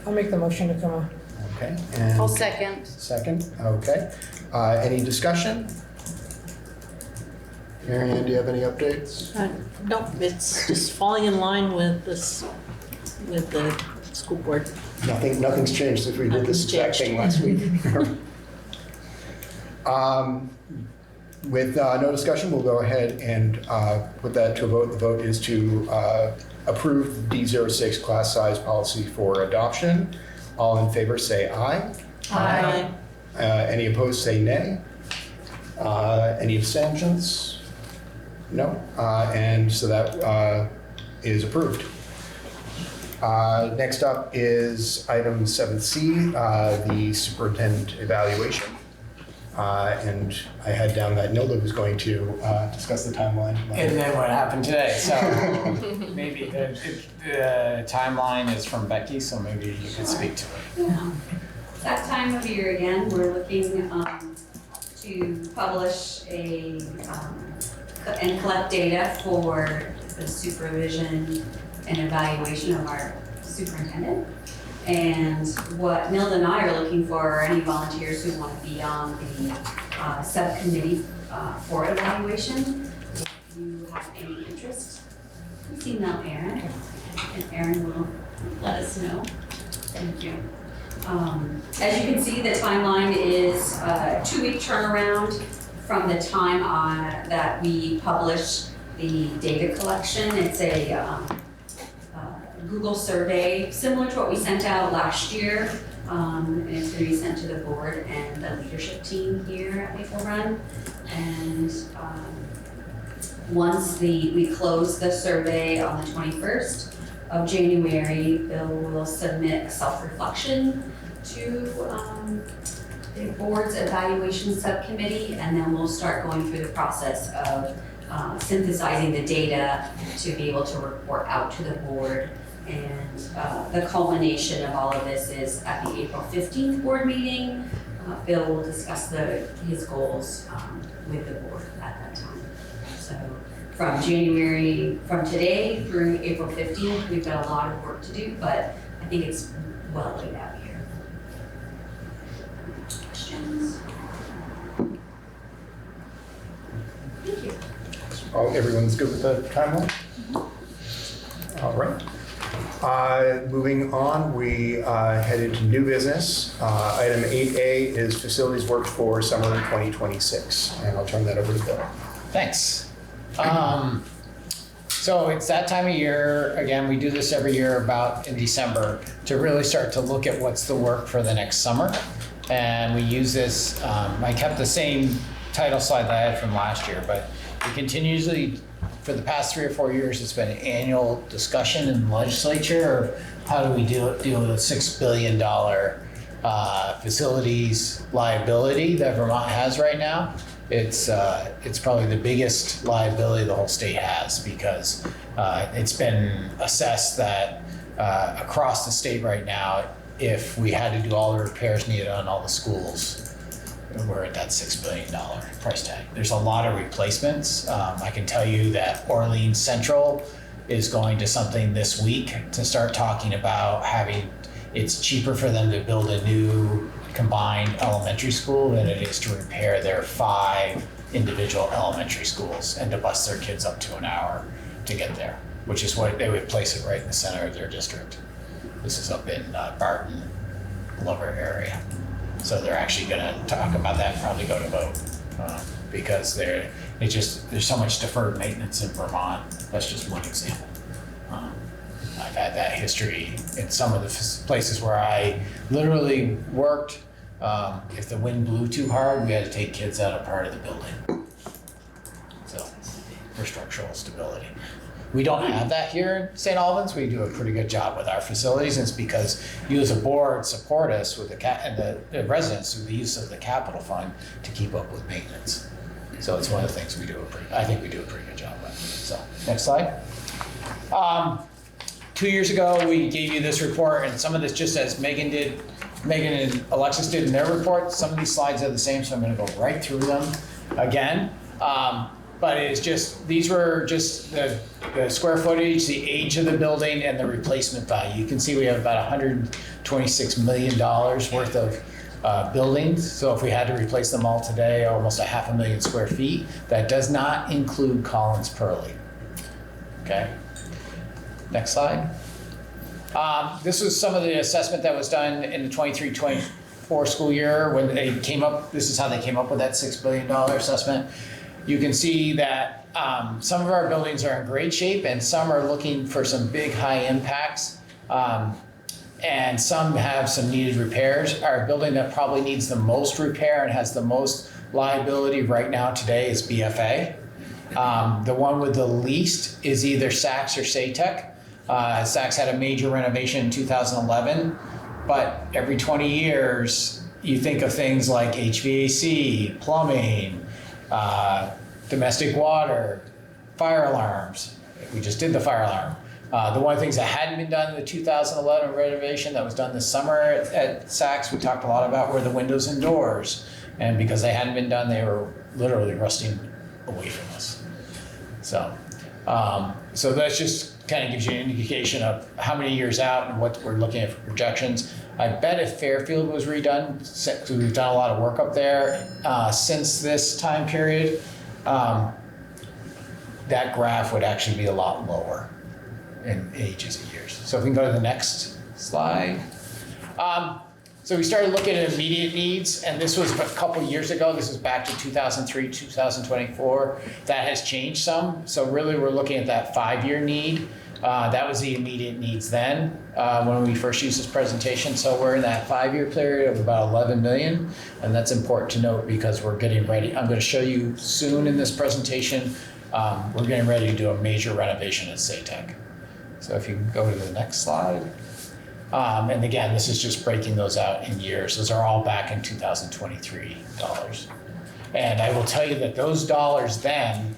I'll make the motion to come on. Okay. And I'll second. second, okay. Any discussion? Mary Ann, do you have any updates? No, it's just falling in line with this, with the school board. Nothing's changed since we did this exact thing last week. With no discussion, we'll go ahead and put that to a vote. The vote is to approve D06 class size policy for adoption. All in favor say aye. Aye. Any opposed say nay. Any abstentions? No. And so that is approved. Next up is item 7C, the superintendent evaluation. And I had down that Nilda was going to discuss the timeline. And then what happened today, so maybe the timeline is from Becky, so maybe you could speak to it. Yeah. That time of year again, we're looking to publish and collect data for the supervision and evaluation of our superintendent. And what Nilda and I are looking for are any volunteers who want to be on the subcommittee for evaluation. If you have any interest, please email Erin, and Erin will let us know. Thank you. As you can see, the timeline is a 2-week turnaround from the time that we publish the data collection. It's a Google survey, similar to what we sent out last year. And it's going to be sent to the board and the leadership team here at Maple Run. And once we close the survey on the 21st of January, Bill will submit a self-reflection to the board's evaluation subcommittee, and then we'll start going through the process of synthesizing the data to be able to report out to the board. And the culmination of all of this is at the April 15th board meeting. Bill will discuss his goals with the board at that time. So from today through April 15th, we've got a lot of work to do, but I think it's well laid out here. Questions? Thank you. Everyone's good with the timeline? All right. Moving on, we head into new business. Item 8A is facilities work for summer 2026, and I'll turn that over to Bill. Thanks. So it's that time of year, again, we do this every year about in December to really start to look at what's the work for the next summer. And we use this, I kept the same title slide that I had from last year, but we continuously, for the past 3 or 4 years, it's been an annual discussion in the legislature of how do we deal with a $6 billion facilities liability that Vermont has right now. It's probably the biggest liability the whole state has because it's been assessed that across the state right now, if we had to do all the repairs needed on all the schools, we're at that $6 billion price tag. There's a lot of replacements. I can tell you that Orleans Central is going to something this week to start talking about it's cheaper for them to build a new combined elementary school than it is to repair their 5 individual elementary schools and to bus their kids up to an hour to get there, which is what they would place it right in the center of their district. This is up in Barton, Glover area. So they're actually gonna talk about that and probably go to vote because there's so much deferred maintenance in Vermont. That's just one example. I've had that history in some of the places where I literally worked. If the wind blew too hard, we had to take kids out of part of the building. So for structural stability. We don't have that here in St. Albans. We do a pretty good job with our facilities, and it's because you as a board support us with the residents through the use of the capital fund to keep up with maintenance. So it's one of the things I think we do a pretty good job with. So next slide. 2 years ago, we gave you this report, and some of this, just as Megan and Alexis did in their report, some of these slides are the same, so I'm gonna go right through them again. But it's just, these were just the square footage, the age of the building, and the replacement value. You can see we have about $126 million worth of buildings. So if we had to replace them all today, almost 500,000 square feet. That does not include Collins Pearly. Okay. Next slide. This was some of the assessment that was done in the 23-24 school year when they came up. This is how they came up with that $6 billion assessment. You can see that some of our buildings are in great shape and some are looking for some big high impacts. And some have some needed repairs. Our building that probably needs the most repair and has the most liability right now today is BFA. The one with the least is either Saks or Saytech. Saks had a major renovation in 2011, but every 20 years, you think of things like HVAC, plumbing, domestic water, fire alarms. We just did the fire alarm. The one of the things that hadn't been done in the 2011 renovation that was done this summer at Saks, we talked a lot about, were the windows and doors. And because they hadn't been done, they were literally rusting away from us. So that's just kind of gives you an indication of how many years out and what we're looking at for projections. I bet if Fairfield was redone, because we've done a lot of work up there since this time period, that graph would actually be a lot lower in ages of years. So if we can go to the next slide. So we started looking at immediate needs, and this was a couple years ago. This is back to 2003, 2024. That has changed some. So really we're looking at that 5-year need. That was the immediate needs then when we first used this presentation. So we're in that 5-year period of about 11 million. And that's important to note because we're getting ready. I'm going to show you soon in this presentation, we're getting ready to do a major renovation at Saytech. So if you can go to the next slide. And again, this is just breaking those out in years. Those are all back in 2023 dollars. And I will tell you that those dollars then,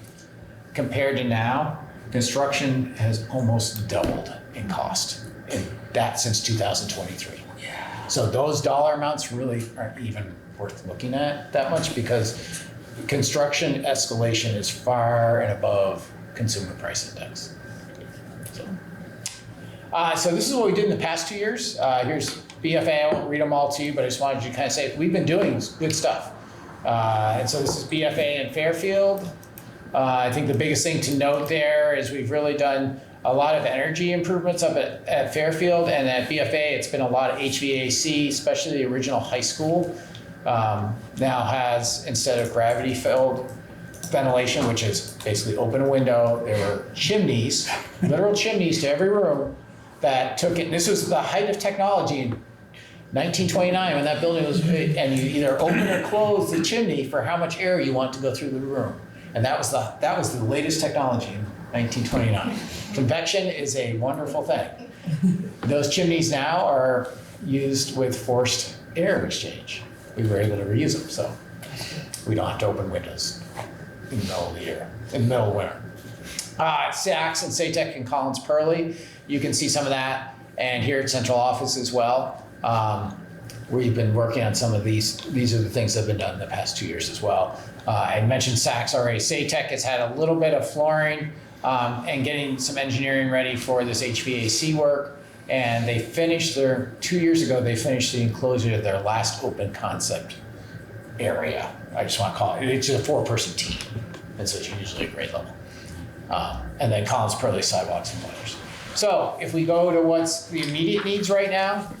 compared to now, construction has almost doubled in cost, and that since 2023. Yeah. So those dollar amounts really aren't even worth looking at that much because construction escalation is far and above consumer price index. So this is what we did in the past 2 years. Here's BFA. I won't read them all to you, but I just wanted you to kind of say we've been doing good stuff. And so this is BFA in Fairfield. I think the biggest thing to note there is we've really done a lot of energy improvements up at Fairfield, and at BFA it's been a lot of HVAC, especially the original high school. Now has, instead of gravity-filled ventilation, which is basically open a window, there were chimneys, literal chimneys to every room that took it. This was the height of technology in 1929 when that building was big, and you either open or close the chimney for how much air you want to go through the room. And that was the latest technology in 1929. Convection is a wonderful thing. Those chimneys now are used with forced air exchange. We were able to reuse them, so we don't have to open windows in the middle of the year, in the middle of winter. Saks and Saytech and Collins Pearly, you can see some of that, and here at central office as well. We've been working on some of these. These are the things that have been done in the past 2 years as well. I mentioned Saks already. Saytech has had a little bit of flooring and getting some engineering ready for this HVAC work. And they finished 2 years ago, they finished the enclosure of their last open concept area. I just want to call it, it's a 4-person team. And so it's usually a grade level. And then Collins Pearly sidewalks and letters. So if we go to what's the immediate needs right now,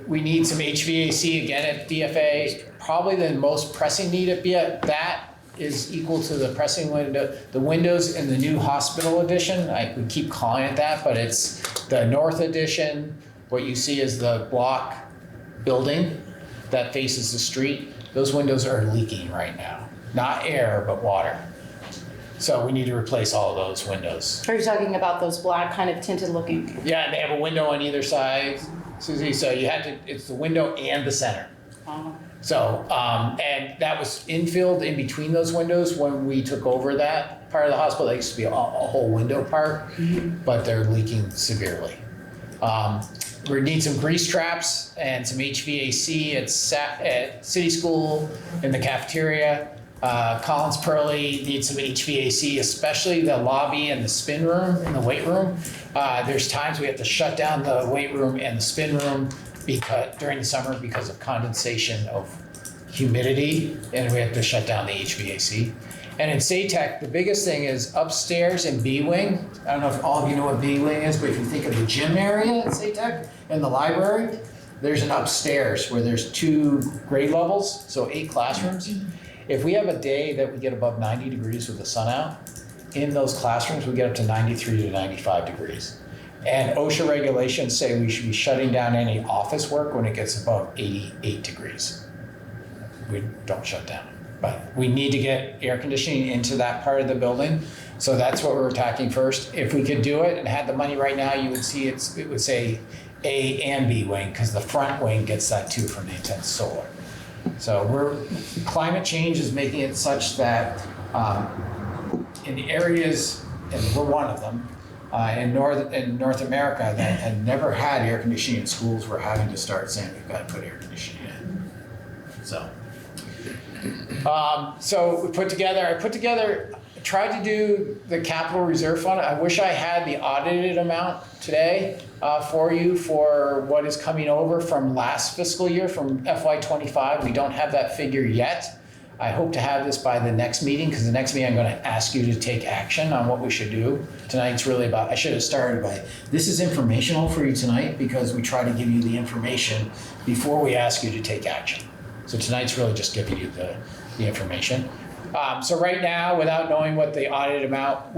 we need some HVAC again at BFA. Probably the most pressing need at BFA, that is equal to the pressing window, the windows in the new hospital addition. We keep calling it that, but it's the north addition. What you see is the block building that faces the street. Those windows are leaking right now. Not air, but water. So we need to replace all of those windows. Are you talking about those black kind of tinted looking? Yeah, and they have a window on either side, Susie. So you had to, it's the window and the center. So, and that was infilled in between those windows when we took over that part of the hospital. That used to be a whole window part, but they're leaking severely. We need some grease traps and some HVAC at City School in the cafeteria. Collins Pearly needs some HVAC, especially the lobby and the spin room and the weight room. There's times we have to shut down the weight room and the spin room during the summer because of condensation of humidity, and we have to shut down the HVAC. And in SATEC, the biggest thing is upstairs in B wing. I don't know if all of you know what B wing is, but if you think of the gym area at SATEC and the library, there's an upstairs where there's 2 grade levels, so 8 classrooms. If we have a day that we get above 90 degrees with the sun out, in those classrooms, we get up to 93 to 95 degrees. And OSHA regulations say we should be shutting down any office work when it gets above 88 degrees. We don't shut down. But we need to get air conditioning into that part of the building. So that's what we're attacking first. If we could do it and had the money right now, you would see it would say A and B wing, because the front wing gets that too from the intense solar. So climate change is making it such that in the areas, and we're one of them, in North America that had never had air conditioning in schools, we're having to start saying we've got to put air conditioning in. So I tried to do the capital reserve fund. I wish I had the audited amount today for you for what is coming over from last fiscal year, from FY25. We don't have that figure yet. I hope to have this by the next meeting, because the next meeting I'm going to ask you to take action on what we should do. Tonight's really about, I should have started by, this is informational for you tonight because we try to give you the information before we ask you to take action. So tonight's really just giving you the information. So right now, without knowing what the audited amount,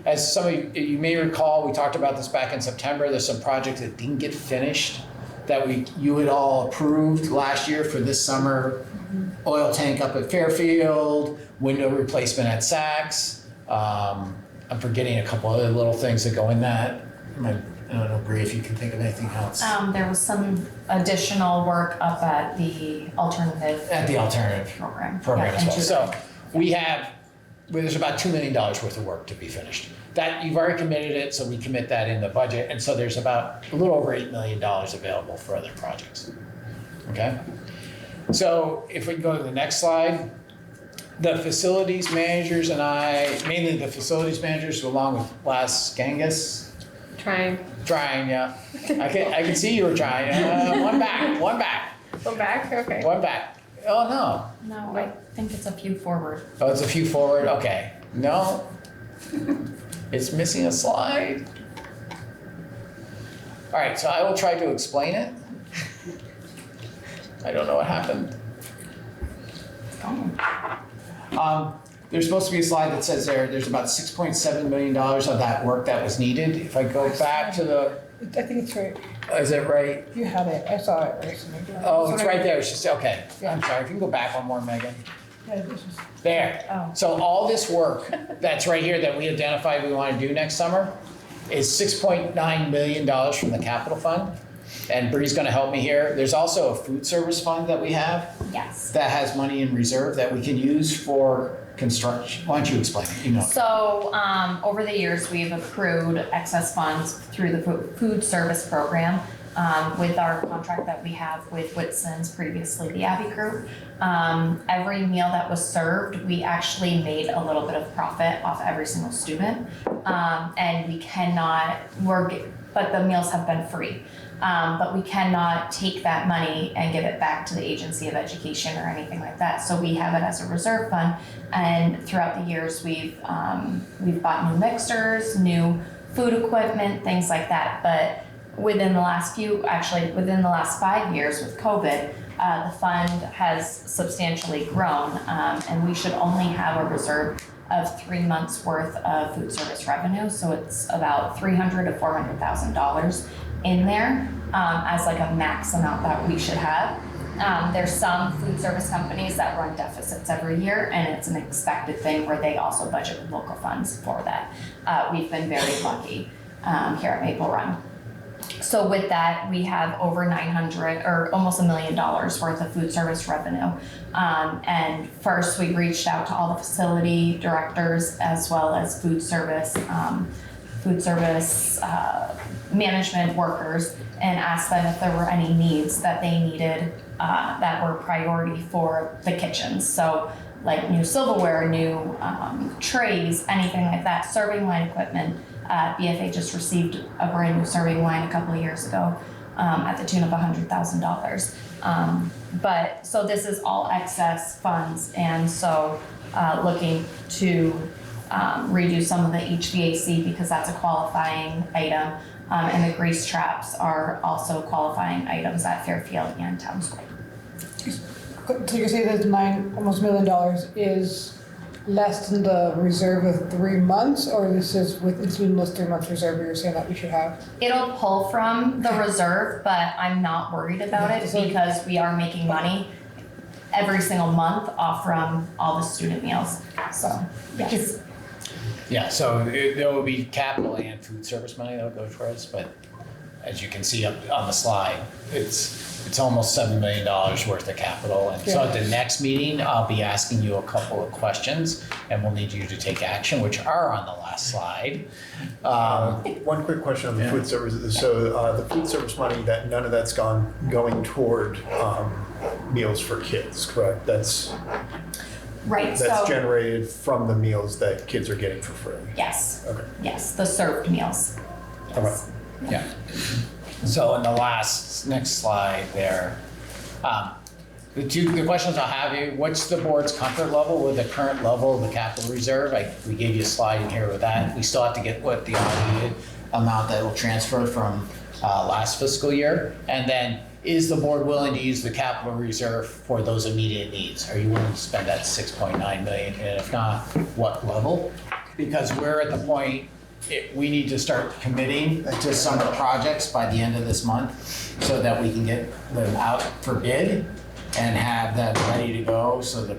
as some of you may recall, we talked about this back in September. There's some projects that didn't get finished that you had all approved last year for this summer. Oil tank up at Fairfield, window replacement at Saks. I'm forgetting a couple other little things that go in that. I don't know, Bree, if you can think of anything else. There was some additional work up at the alternative. At the alternative program yeah, as well. So there's about $2 million worth of work to be finished. That you've already committed it, so we commit that in the budget, and so there's about a little over $8 million available for other projects. Okay. So if we can go to the next slide, the facilities managers and I, mainly the facilities managers, along with Las Gangas. Trying, yeah. I can see you were trying. One back. One back, okay. One back. Oh, no. No, I think it's a few forward. Oh, it's a few forward, okay. No, it's missing a slide. All right, so I will try to explain it. I don't know what happened. There's supposed to be a slide that says there's about $6.7 million of that work that was needed. If I go back to the, I think it's right. is it right? You had it. I saw it recently. Oh, it's right there. It's just, okay. I'm sorry. If you can go back one more, Megan. Yeah, this is. There. Oh. So all this work that's right here that we identified we want to do next summer is $6.9 million from the capital fund. And Bree's going to help me here. There's also a food service fund that we have. Yes. That has money in reserve that we can use for construction. Why don't you explain it? You know. So over the years, we've accrued excess funds through the food service program with our contract that we have with Whitson's, previously the Abbey Group. Every meal that was served, we actually made a little bit of profit off every single student. And we cannot but the meals have been free. But we cannot take that money and give it back to the Agency of Education or anything like that. So we have it as a reserve fund, and throughout the years we've bought new mixers, new food equipment, things like that. But within the last 5 years with COVID, the fund has substantially grown, and we should only have a reserve of 3 months worth of food service revenue. So it's about $300,000 to $400,000 in there as like a max amount that we should have. There's some food service companies that run deficits every year, and it's an expected thing where they also budget with local funds for that. We've been very lucky here at Maple Run. So with that, we have over 900 or almost $1 million worth of food service revenue. And first we reached out to all the facility directors as well as food service management workers and asked them if there were any needs that they needed that were priority for the kitchens. So like new silverware, new trays, anything like that, serving line equipment. BFA just received a brand new serving line a couple of years ago at the tune of $100,000. But so this is all excess funds, and so looking to redo some of the HVAC because that's a qualifying item, and the grease traps are also qualifying items at Fairfield and Town Square. So you say that almost $1 million is less than the reserve of 3 months, or this is with including those 3 months reserve you're saying that we should have? It'll pull from the reserve, but I'm not worried about it because we are making money every single month off from all the student meals. So, yes. Yeah, so there will be capital and food service money that will go towards, but as you can see up on the slide, it's almost $7 million worth of capital. And so at the next meeting, I'll be asking you a couple of questions and we'll need you to take action, which are on the last slide. One quick question on the food services. So the food service money, that none of that's going toward meals for kids, correct? That's Right. So generated from the meals that kids are getting for free. yes. Okay. Yes, the served meals. Yes. Okay. Yeah. So in the next slide there, the questions I'll have you, what's the board's comfort level with the current level of the capital reserve? We gave you a slide in here with that. We still have to get what the audited amount that will transfer from last fiscal year. And then is the board willing to use the capital reserve for those immediate needs? Are you willing to spend that $6.9 million? And if not, what level? Because we're at the point, we need to start committing to some projects by the end of this month so that we can get them out for bid and have that ready to go so the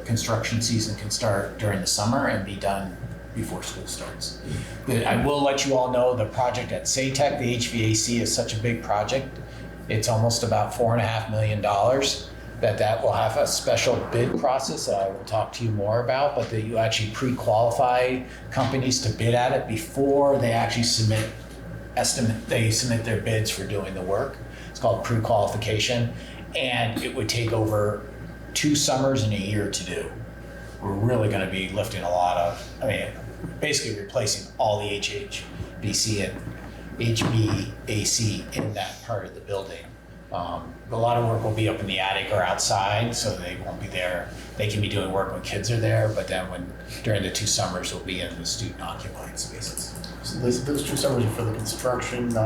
construction season can start during the summer and be done before school starts. But I will let you all know the project at SATEC, the HVAC, is such a big project. It's almost about $4.5 million. That will have a special bid process that I will talk to you more about, but that you actually pre-qualify companies to bid at it before they actually submit their bids for doing the work. It's called pre-qualification, and it would take over 2 summers and a year to do. We're really gonna be lifting a lot of, basically replacing all the HVAC and HVAC in that part of the building. A lot of work will be up in the attic or outside, so they won't be there. They can be doing work when kids are there, but then during the 2 summers, we'll be in the student occupied spaces. So those 2 summers are for the construction, it's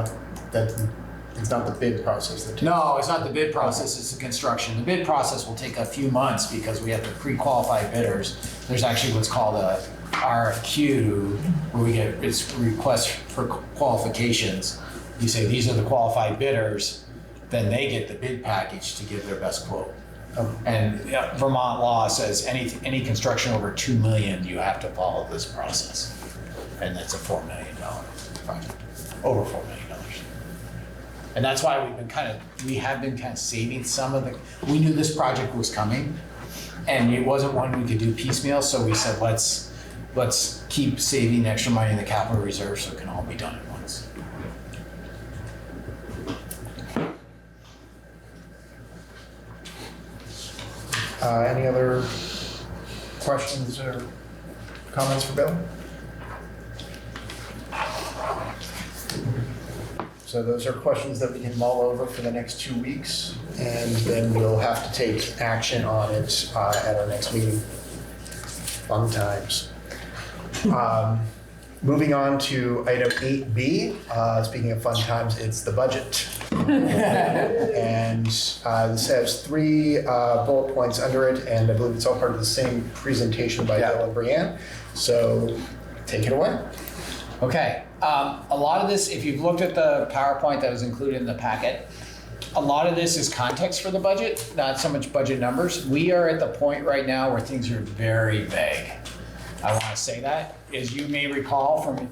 not the bid process. No, it's not the bid process, it's the construction. The bid process will take a few months because we have to pre-qualify bidders. There's actually what's called a RFQ, where we get requests for qualifications. You say, these are the qualified bidders, then they get the bid package to give their best quote. And Vermont law says any construction over $2 million, you have to follow this process. And that's a $4 million project, over $4 million. And that's why we have been kind of saving some of we knew this project was coming and it wasn't one we could do piecemeal. So we said, let's keep saving extra money in the capital reserve so it can all be done at once. Any other questions or comments for Bill? So those are questions that we can mull over for the next 2 weeks, and then we'll have to take action on it at our next meeting. Fun times. Moving on to item 8B, speaking of fun times, it's the budget. And this has 3 bullet points under it, and I believe it's all part of the same presentation by Bill and Brianne. So take it away. Okay, a lot of this, if you've looked at the PowerPoint that was included in the packet, a lot of this is context for the budget, not so much budget numbers. We are at the point right now where things are very vague. I want to say that. As you may recall from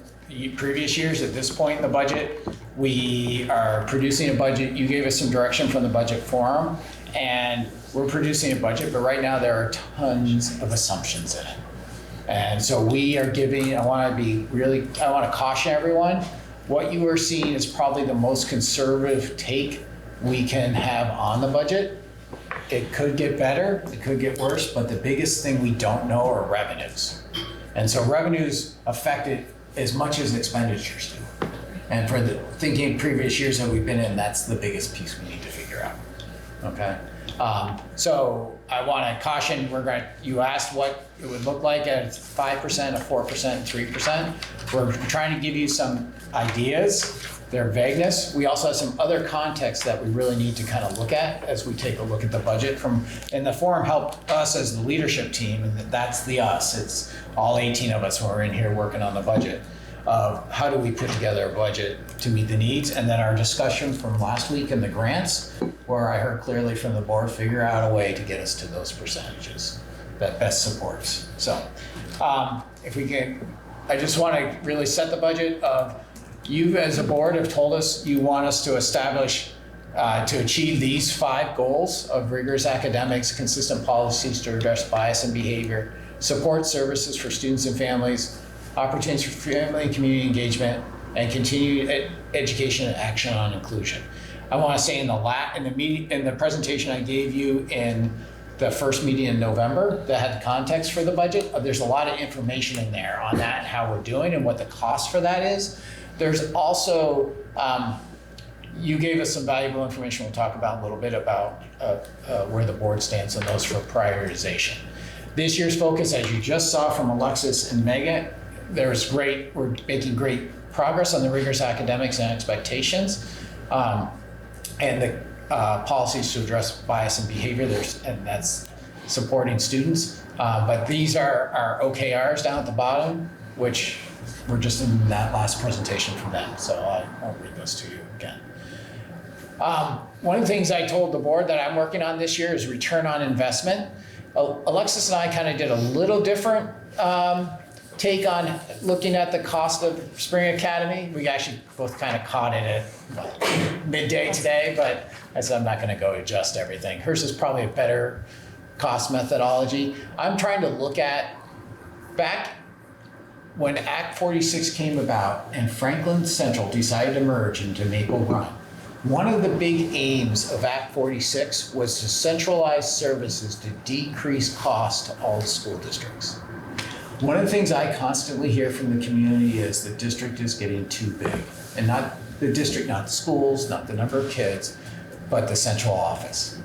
previous years at this point in the budget. We are producing a budget. You gave us some direction from the budget forum, and we're producing a budget, but right now there are tons of assumptions in it. And so we are giving, I want to caution everyone, what you are seeing is probably the most conservative take we can have on the budget. It could get better, it could get worse, but the biggest thing we don't know are revenues. And so revenues affect it as much as expenditures do. And for the thinking previous years that we've been in, that's the biggest piece we need to figure out, okay? So I want to caution, you asked what it would look like at 5%, a 4%, and 3%. We're trying to give you some ideas, their vagueness. We also have some other context that we really need to kind of look at as we take a look at the budget and the forum helped us as the leadership team, and that's the us. It's all 18 of us who are in here working on the budget. How do we put together a budget to meet the needs? And then our discussion from last week in the grants, where I heard clearly from the board, figure out a way to get us to those percentages that best supports. So if we can, I just want to really set the budget of, you as a board have told us you want us to establish, to achieve these 5 goals of rigorous academics, consistent policies to address bias and behavior, support services for students and families, opportunities for family and community engagement, and continued education and action on inclusion. I want to say in the presentation I gave you in the first meeting in November that had the context for the budget, there's a lot of information in there on that and how we're doing and what the cost for that is. There's also, you gave us some valuable information we'll talk about a little bit about where the board stands on those for prioritization. This year's focus, as you just saw from Alexis and Megan, we're making great progress on the rigorous academics and expectations, and the policies to address bias and behavior, and that's supporting students. But these are our OKRs down at the bottom, which were just in that last presentation from them, so I won't read those to you again. One of the things I told the board that I'm working on this year is return on investment. Alexis and I kind of did a little different take on looking at the cost of Spring Academy. We actually both kind of caught it at midday today, but I said I'm not going to go adjust everything. Hers is probably a better cost methodology. I'm trying to look at back when Act 46 came about and Franklin Central decided to merge into Maple Run. One of the big aims of Act 46 was to centralize services to decrease cost to all the school districts. One of the things I constantly hear from the community is the district is getting too big. And not the district, not the schools, not the number of kids, but the central office.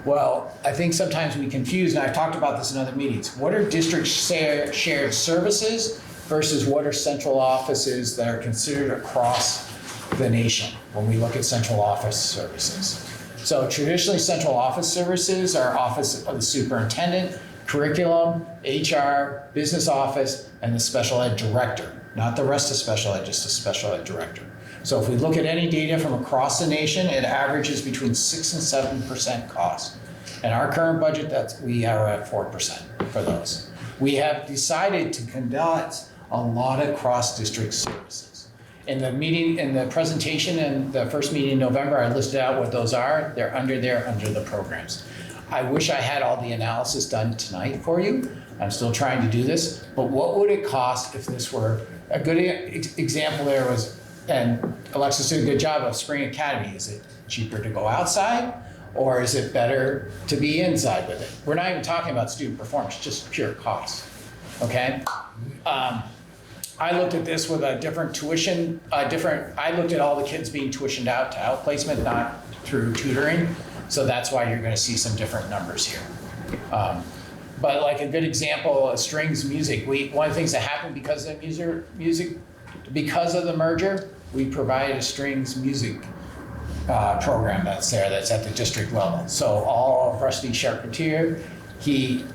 Well, I think sometimes we confuse, and I've talked about this in other meetings, what are district shared services versus what are central offices that are considered across the nation when we look at central office services. So traditionally, central office services are office of the superintendent, curriculum, HR, business office, and the special ed director. Not the rest of special ed, just the special ed director. So if we look at any data from across the nation, it averages between 6 and 7% cost. In our current budget, we are at 4% for those. We have decided to conduct a lot of cross-district services. In the presentation in the first meeting in November, I listed out what those are. They're under the programs. I wish I had all the analysis done tonight for you. I'm still trying to do this, but what would it cost if this were a good example there was, and Alexis did a good job of Spring Academy. Is it cheaper to go outside or is it better to be inside with it? We're not even talking about student performance, just pure cost, okay? I looked at this with a different tuition, I looked at all the kids being tuitioned out to outplacement, not through tutoring. So that's why you're gonna see some different numbers here. But like a good example, strings music. One of the things that happened because of because of the merger, we provided a strings music program that's at the district level. So all of Rusty Charpentier,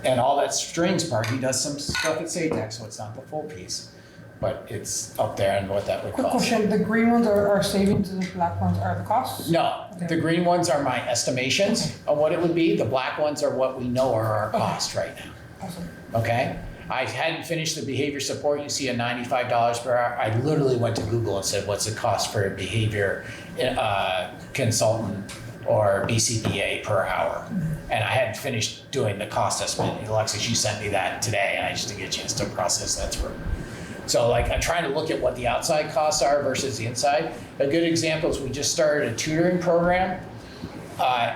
and all that strings part, he does some stuff at SATEC, so it's not the full piece, but it's up there and what that would Quick cost. question, the green ones are our savings and the black ones are the costs? No, the green ones are my estimations of what it would be. The black ones are what we know are our cost right now. Awesome. Okay? I hadn't finished the behavior support. You see a $95 per hour. I literally went to Google and said, what's the cost for a behavior consultant or BCBA per hour? And I hadn't finished doing the cost estimate. Alexis, she sent me that today, and I just didn't get a chance to process that through. So like, I'm trying to look at what the outside costs are versus the inside. A good example is we just started a tutoring program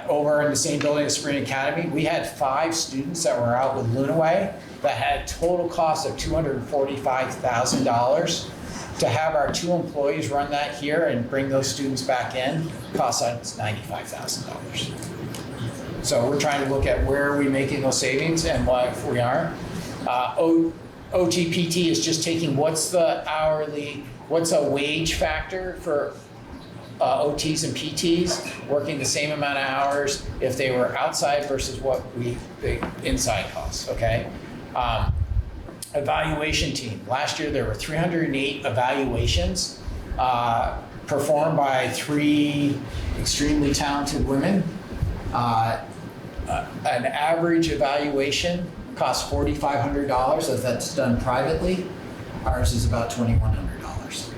over in the same building as Spring Academy. We had 5 students that were out with Lunaway that had a total cost of $245,000. To have our 2 employees run that here and bring those students back in costs us $95,000. So we're trying to look at where are we making those savings and why if we aren't. OTPT is just taking what's a wage factor for OTs and PTs working the same amount of hours if they were outside versus what the inside costs, okay? Evaluation team. Last year there were 308 evaluations performed by 3 extremely talented women. An average evaluation costs $4,500 if that's done privately. Ours is about $2,100.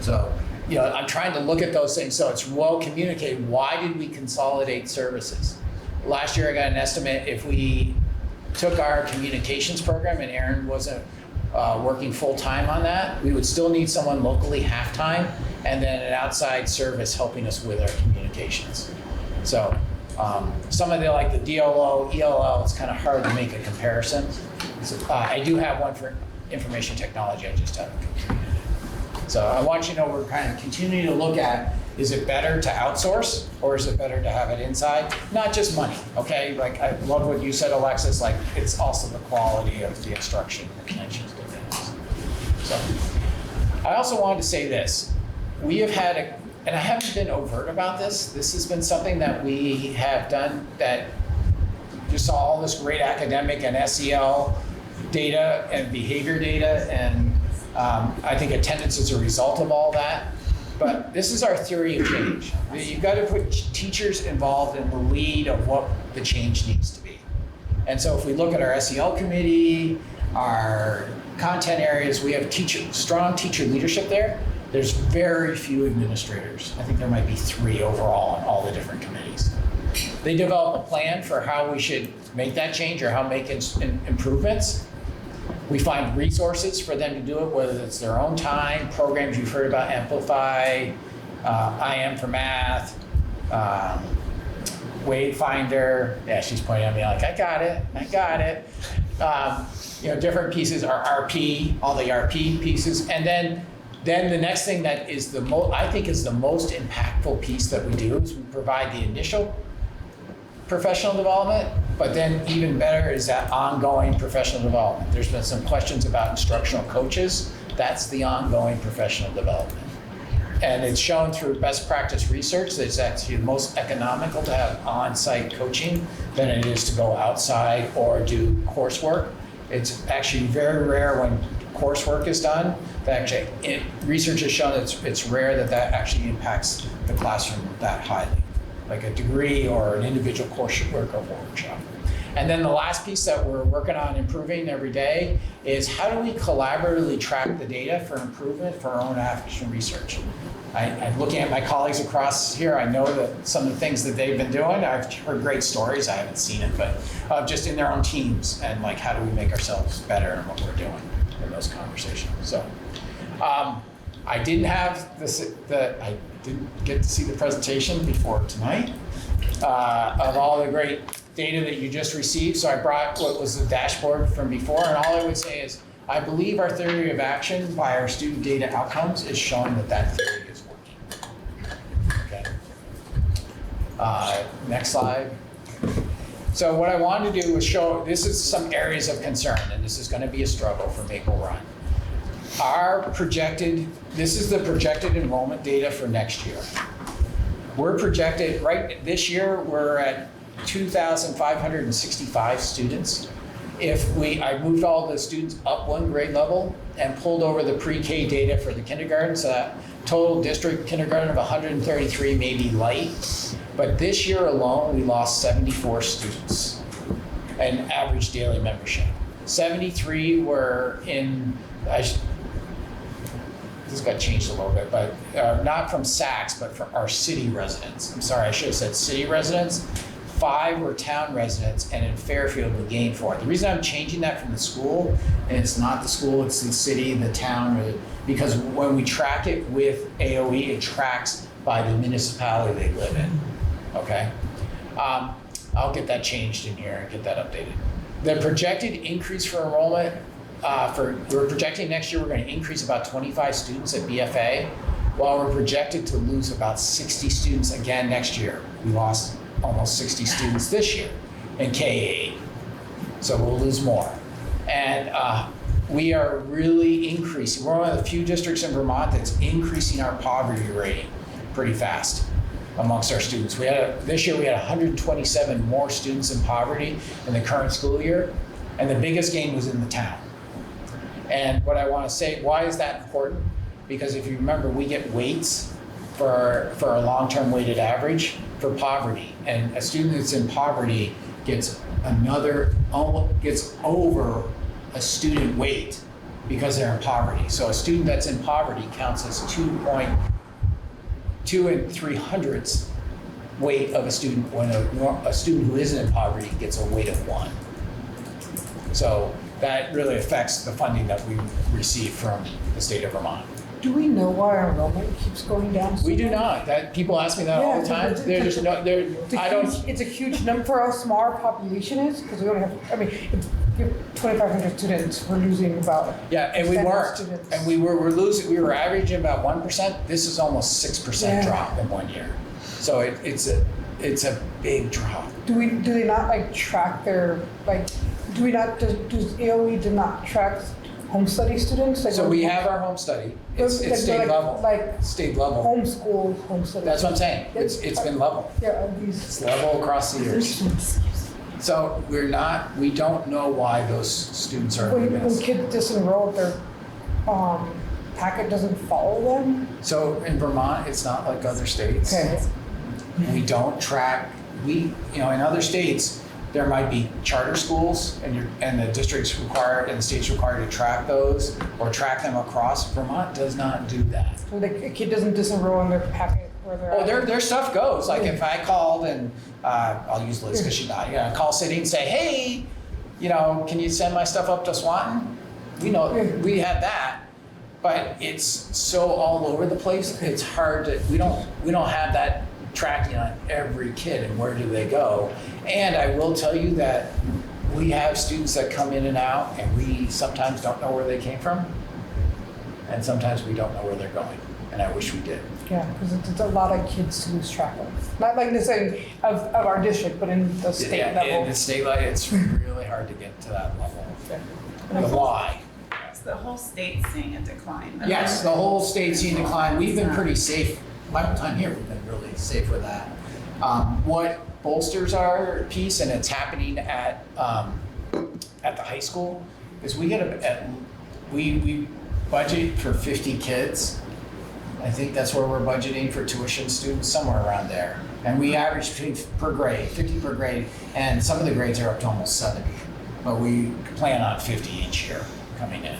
So, you know, I'm trying to look at those things so it's well communicated. Why did we consolidate services? Last year I got an estimate if we took our communications program and Aaron wasn't working full-time on that, we would still need someone locally half-time and then an outside service helping us with our communications. So some of the like the DLO, ELL, it's kind of hard to make a comparison. So, I do have one for information technology, I just haven't completed it. So I want you to know we're kind of continuing to look at, is it better to outsource or is it better to have it inside? Not just money, okay? Like I love what you said, Alexis, like it's also the quality of the instruction, the connections to things. So I also wanted to say this. We have had, and I haven't been overt about this, this has been something that we have done that just saw all this great academic and SEL data and behavior data, and I think attendance is a result of all that. But this is our theory of change. You've got to put teachers involved in the lead of what the change needs to be. And so if we look at our SEL committee, our content areas, we have strong teacher leadership there. There's very few administrators. I think there might be 3 overall on all the different committees. They develop a plan for how we should make that change or how make improvements. We find resources for them to do it, whether it's their own time, programs you've heard about, Amplify, IM for Math, Wayfinder. Yeah, she's pointing at me like, I got it. You know, different pieces are RP, all the RP pieces. And then the next thing that is I think is the most impactful piece that we do is we provide the initial professional development, but then even better is that ongoing professional development. There's been some questions about instructional coaches. That's the ongoing professional development. And it's shown through best practice research that it's actually most economical to have on-site coaching than it is to go outside or do coursework. It's actually very rare when coursework is done. Research has shown it's rare that actually impacts the classroom that highly, like a degree or an individual coursework or workshop. And then the last piece that we're working on improving every day is how do we collaboratively track the data for improvement for our own action research? I'm looking at my colleagues across here. I know that some of the things that they've been doing, I've heard great stories, I haven't seen it, but just in their own teams and like how do we make ourselves better in what we're doing in those conversations. So I didn't have I didn't get to see the presentation before tonight of all the great data that you just received. So I brought what was the dashboard from before, and all I would say is I believe our theory of action by our student data outcomes is showing that theory is working. Okay. Next slide. So what I wanted to do was show, this is some areas of concern, and this is going to be a struggle for Maple Run. This is the projected enrollment data for next year. We're projected, right this year, we're at 2,565 students. I moved all the students up 1 grade level and pulled over the pre-K data for the kindergarten, so that total district kindergarten of 133 may be light. But this year alone, we lost 74 students and average daily membership. 73 were in, this got changed a little bit, but not from Saks, but from our city residents. I'm sorry, I should have said city residents. 5 were town residents, and in Fairfield we gained 4. The reason I'm changing that from the school, and it's not the school, it's the city, the town, because when we track it with AOE, it tracks by the municipality they live in, okay? I'll get that changed in here and get that updated. The projected increase for enrollment, we're projecting next year we're going to increase about 25 students at BFA, while we're projected to lose about 60 students again next year. We lost almost 60 students this year in K-8, so we'll lose more. And we are really increasing. We're one of the few districts in Vermont that's increasing our poverty rate pretty fast amongst our students. This year we had 127 more students in poverty in the current school year, and the biggest gain was in the town. And what I want to say, why is that important? Because if you remember, we get weights for a long-term weighted average for poverty, and a student that's in poverty gets over a student weight because they're in poverty. So a student that's in poverty counts as 2.2 3/100ths weight of a student when a student who isn't in poverty gets a weight of 1. So that really affects the funding that we receive from the state of Vermont. Do we know why our enrollment keeps going down? We do not. People ask me that all the time. It's a huge number for how small our population is, because we only have, if you have 2,500 students, we're losing about. Yeah, and we 10 weren't. students. And we were averaging about 1%. This is almost 6% drop in 1 year. So it's a big drop. Do they not track their, does AOE do not track home study students? So we have our home study. It's state level. State level. Homeschool, home study. That's what I'm saying. It's been level. Yeah, It's level across the years. So we don't know why those students are When missed. kids disenroll, their packet doesn't follow them? So in Vermont, it's not like other states. Okay. We don't track, in other states, there might be charter schools and the district's required and the state's required to track those or track them across. Vermont does not do that. So a kid doesn't disenroll in their packet where they're at? Their stuff goes. Like if I called and, I'll use Liz because she's not, call city and say, hey, can you send my stuff up to Swanton? We have that, but it's so all over the place. It's hard to, we don't have that tracking on every kid and where do they go. And I will tell you that we have students that come in and out and we sometimes don't know where they came from. And sometimes we don't know where they're going. And I wish we did. Yeah, because it's a lot of kids to lose track of. Not like necessarily of our district, but in the state level. In the state level, it's really hard to get to that level. The why. The whole state's seeing a decline, though. Yes, the whole state's seeing decline. We've been pretty safe. My whole time here, we've been really safe with that. What bolsters our piece, and it's happening at the high school, is we budget for 50 kids. I think that's where we're budgeting for tuition students, somewhere around there. And we average 50 per grade, and some of the grades are up to almost 70. But we plan on 50 each year coming in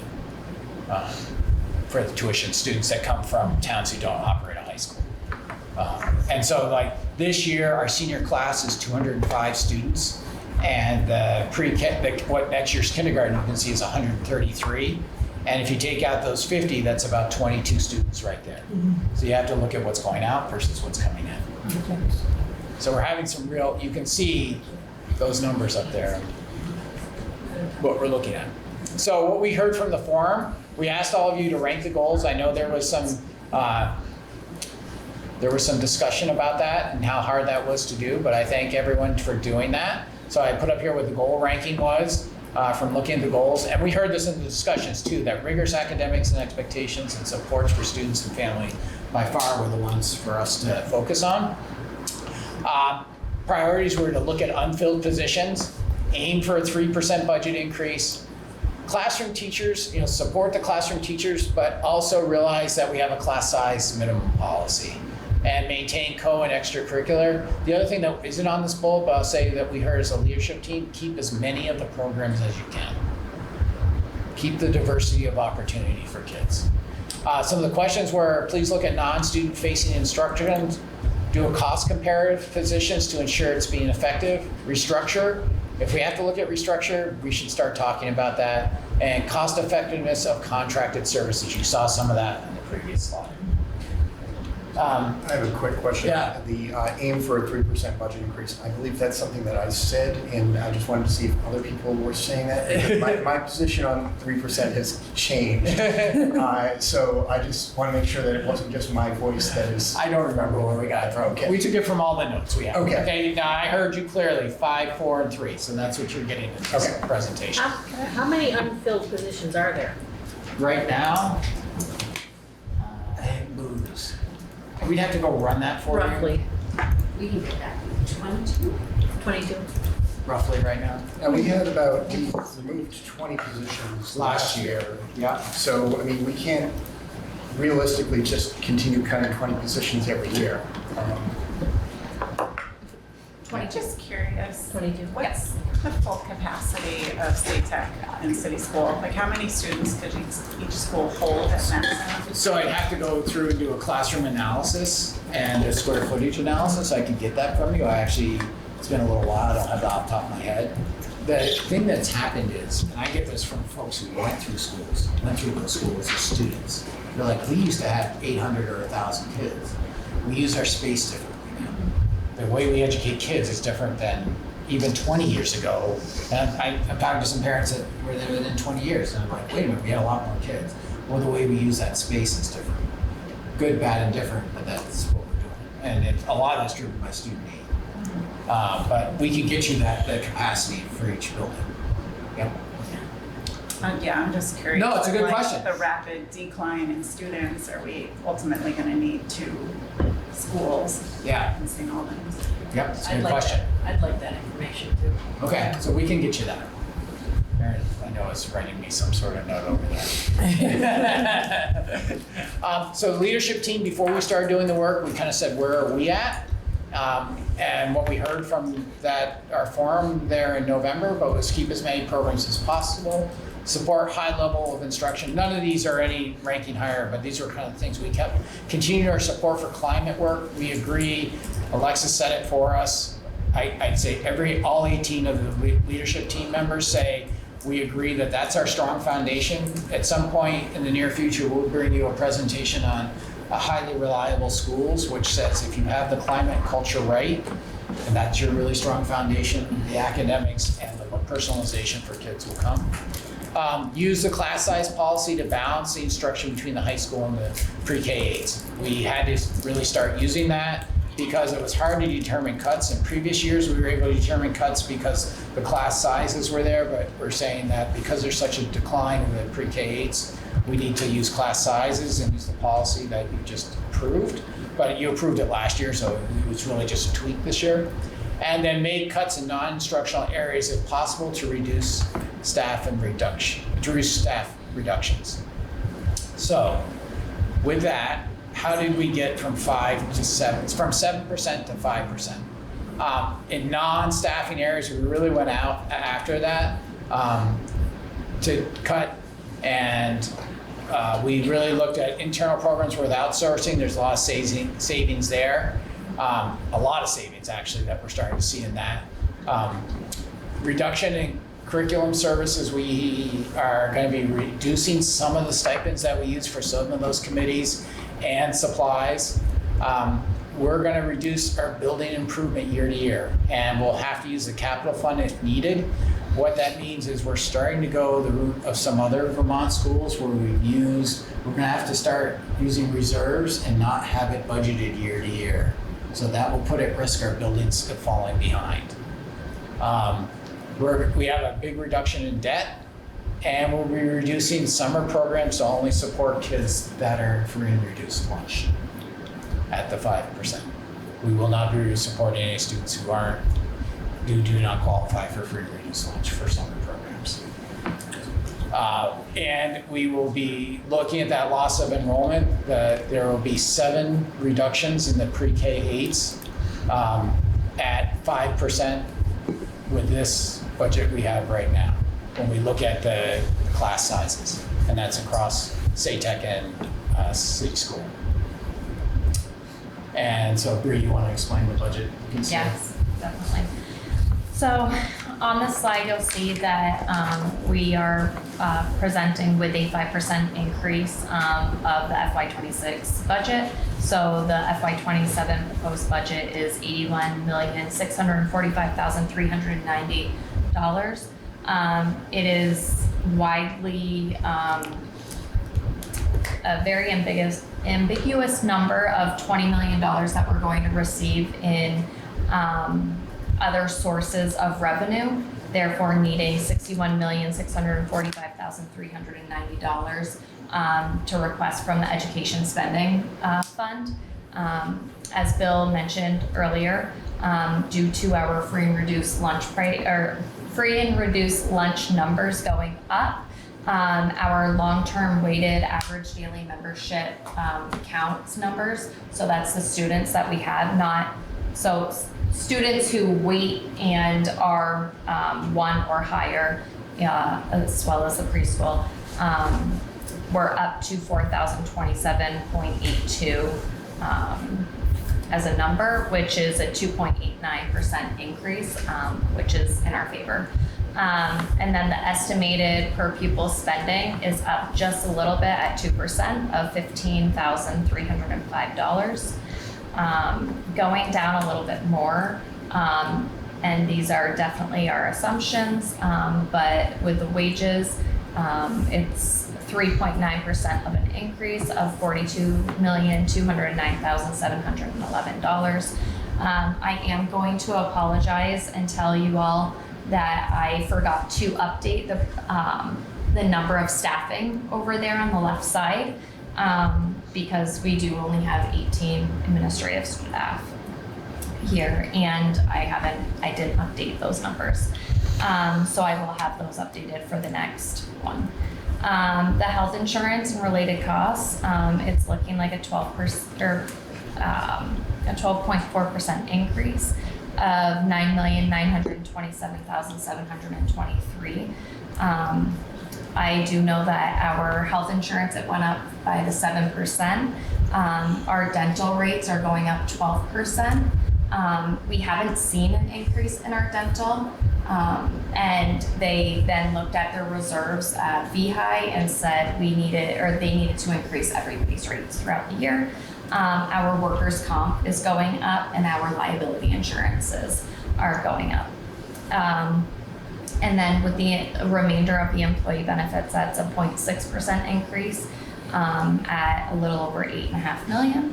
for the tuition students that come from towns who don't operate a high school. And so this year, our senior class is 205 students, and what next year's kindergarten you can see is 133. And if you take out those 50, that's about 22 students right there. Mm-hmm. So you have to look at what's going out versus what's coming in. Okay. So we're having you can see those numbers up there, what we're looking at. So what we heard from the forum, we asked all of you to rank the goals. I know there was some discussion about that and how hard that was to do, but I thank everyone for doing that. So I put up here what the goal ranking was from looking at the goals. And we heard this in the discussions too, that rigorous academics and expectations and supports for students and family by far were the ones for us to focus on. Priorities were to look at unfilled positions, aim for a 3% budget increase. Classroom teachers, support the classroom teachers, but also realize that we have a class size minimum policy and maintain and extracurricular. The other thing that isn't on this bullet, but I'll say that we heard as a leadership team, keep as many of the programs as you can. keep the diversity of opportunity for kids. Some of the questions were, please look at non-student facing instructions, do a cost comparative positions to ensure it's being effective, restructure. If we have to look at restructure, we should start talking about that. And cost effectiveness of contracted services. You saw some of that in the previous slide. I have a quick question. Yeah. The aim for a 3% budget increase, I believe that's something that I said, and I just wanted to see if other people were saying that. My position on 3% has changed. So I just want to make sure that it wasn't just my voice that is. I don't remember where we got it from. Okay. We took it from all the notes we have. Okay. Now I heard you clearly, 5, 4, and 3. So that's what you're getting in this presentation. How many unfilled positions are there? Right now, it moves. We'd have to go run that for you. Roughly, We can get that, 22? 22. Roughly right now. And we removed 20 positions Last year. Yeah. So, I mean, we can't realistically just continue cutting 20 positions every year. I'm just curious, 22. what's the full capacity of State Tech in City School? Like, how many students could each school hold at maximum? So I'd have to go through and do a classroom analysis and a square footage analysis. I could get that from you. It's been a little while, I don't have that off the top of my head. The thing that's happened is, and I get this from folks who went through those schools as students. They're like, we used to have 800 or 1,000 kids. We use our space differently now. The way we educate kids is different than even 20 years ago. And I've talked to some parents that were there within 20 years, and I'm like, wait a minute, we had a lot more kids. Well, the way we use that space is different. Good, bad, and different, but that's what we're doing. And a lot of it's driven by student need. But we can get you the capacity for each building. Yep. Yeah, I'm just curious. No, it's a good like, question. The rapid decline in students, are we ultimately going to need 2 schools Yeah. in St. Albans? Yep, it's a I'd good like question. that. I'd like that information too. Okay, so we can get you that. Aaron, I know is writing me some sort of note over there. So the leadership team, before we started doing the work, we kind of said, where are we at? And what we heard from our forum there in November, but was keep as many programs as possible, support high level of instruction. None of these are any ranking higher, but these were kind of the things we kept. Continue our support for climate work. We agree. Alexa said it for us. I'd say all 18 of the leadership team members say we agree that that's our strong foundation. At some point in the near future, we'll bring you a presentation on highly reliable schools, which says if you have the climate culture right, and that's your really strong foundation, the academics and the personalization for kids will come. Use the class size policy to balance the instruction between the high school and the pre-K-8s. We had to really start using that because it was hard to determine cuts. In previous years, we were able to determine cuts because the class sizes were there, but we're saying that because there's such a decline in the pre-K-8s, we need to use class sizes and use the policy that you just approved. But you approved it last year, so it was really just a tweak this year. And then make cuts in non-instructional areas if possible to reduce staff reductions. So with that, how did we get from 5 to 7? It's from 7% to 5%. In non-staffing areas, we really went out after that to cut, and we really looked at internal programs with outsourcing. There's a lot of savings there. A lot of savings actually that we're starting to see in that. Reduction in curriculum services, we are going to be reducing some of the stipends that we use for some of those committees and supplies. We're going to reduce our building improvement year to year, and we'll have to use the capital fund if needed. What that means is we're starting to go the route of some other Vermont schools where we're going to have to start using reserves and not have it budgeted year to year. So that will put at risk our buildings falling behind. We have a big reduction in debt, and we'll be reducing summer programs to only support kids that are free and reduced lunch at the 5%. We will not be supporting any students who do not qualify for free and reduced lunch for summer programs. And we will be looking at that loss of enrollment. There will be 7 reductions in the pre-K-8s at 5% with this budget we have right now. When we look at the class sizes, and that's across SATEC and City School. And so, Bree, you want to explain the budget piece? Yes, definitely. So on this slide, you'll see that we are presenting with a 5% increase of the FY26 budget. So the FY27 proposed budget is $81,645,390. It is widely a very ambiguous number of $20 million that we're going to receive in other sources of revenue, therefore needing $61,645,390 to request from the education spending fund. As Bill mentioned earlier, due to our free and reduced lunch numbers going up, our long-term weighted average daily membership counts numbers. So that's the students that we have, students who wait and are 1 or higher, as well as the preschool, we're up to 4,027.82 as a number, which is a 2.89% increase, which is in our favor. And then the estimated per pupil spending is up just a little bit at 2% of $15,305. Going down a little bit more, and these are definitely our assumptions, but with the wages, it's 3.9% of an increase of $42,209,711. I am going to apologize and tell you all that I forgot to update the number of staffing over there on the left side, because we do only have 18 administrative staff here, and I didn't update those numbers. So I will have those updated for the next one. The health insurance and related costs, it's looking like a 12.4% increase of $9,927,723. I do know that our health insurance, it went up by the 7%. Our dental rates are going up 12%. We haven't seen an increase in our dental. And they then looked at their reserves at VHI and said they needed to increase everybody's rates throughout the year. Our workers' comp is going up, and our liability insurances are going up. And then with the remainder of the employee benefits, that's a 0.6% increase at a little over $8.5 million.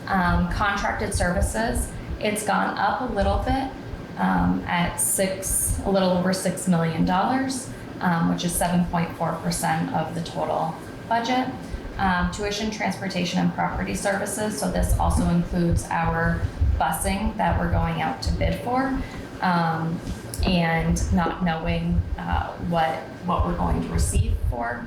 Contracted services, it's gone up a little bit at a little over $6 million, which is 7.4% of the total budget. Tuition, transportation, and property services. So this also includes our busing that we're going out to bid for, and not knowing what we're going to receive for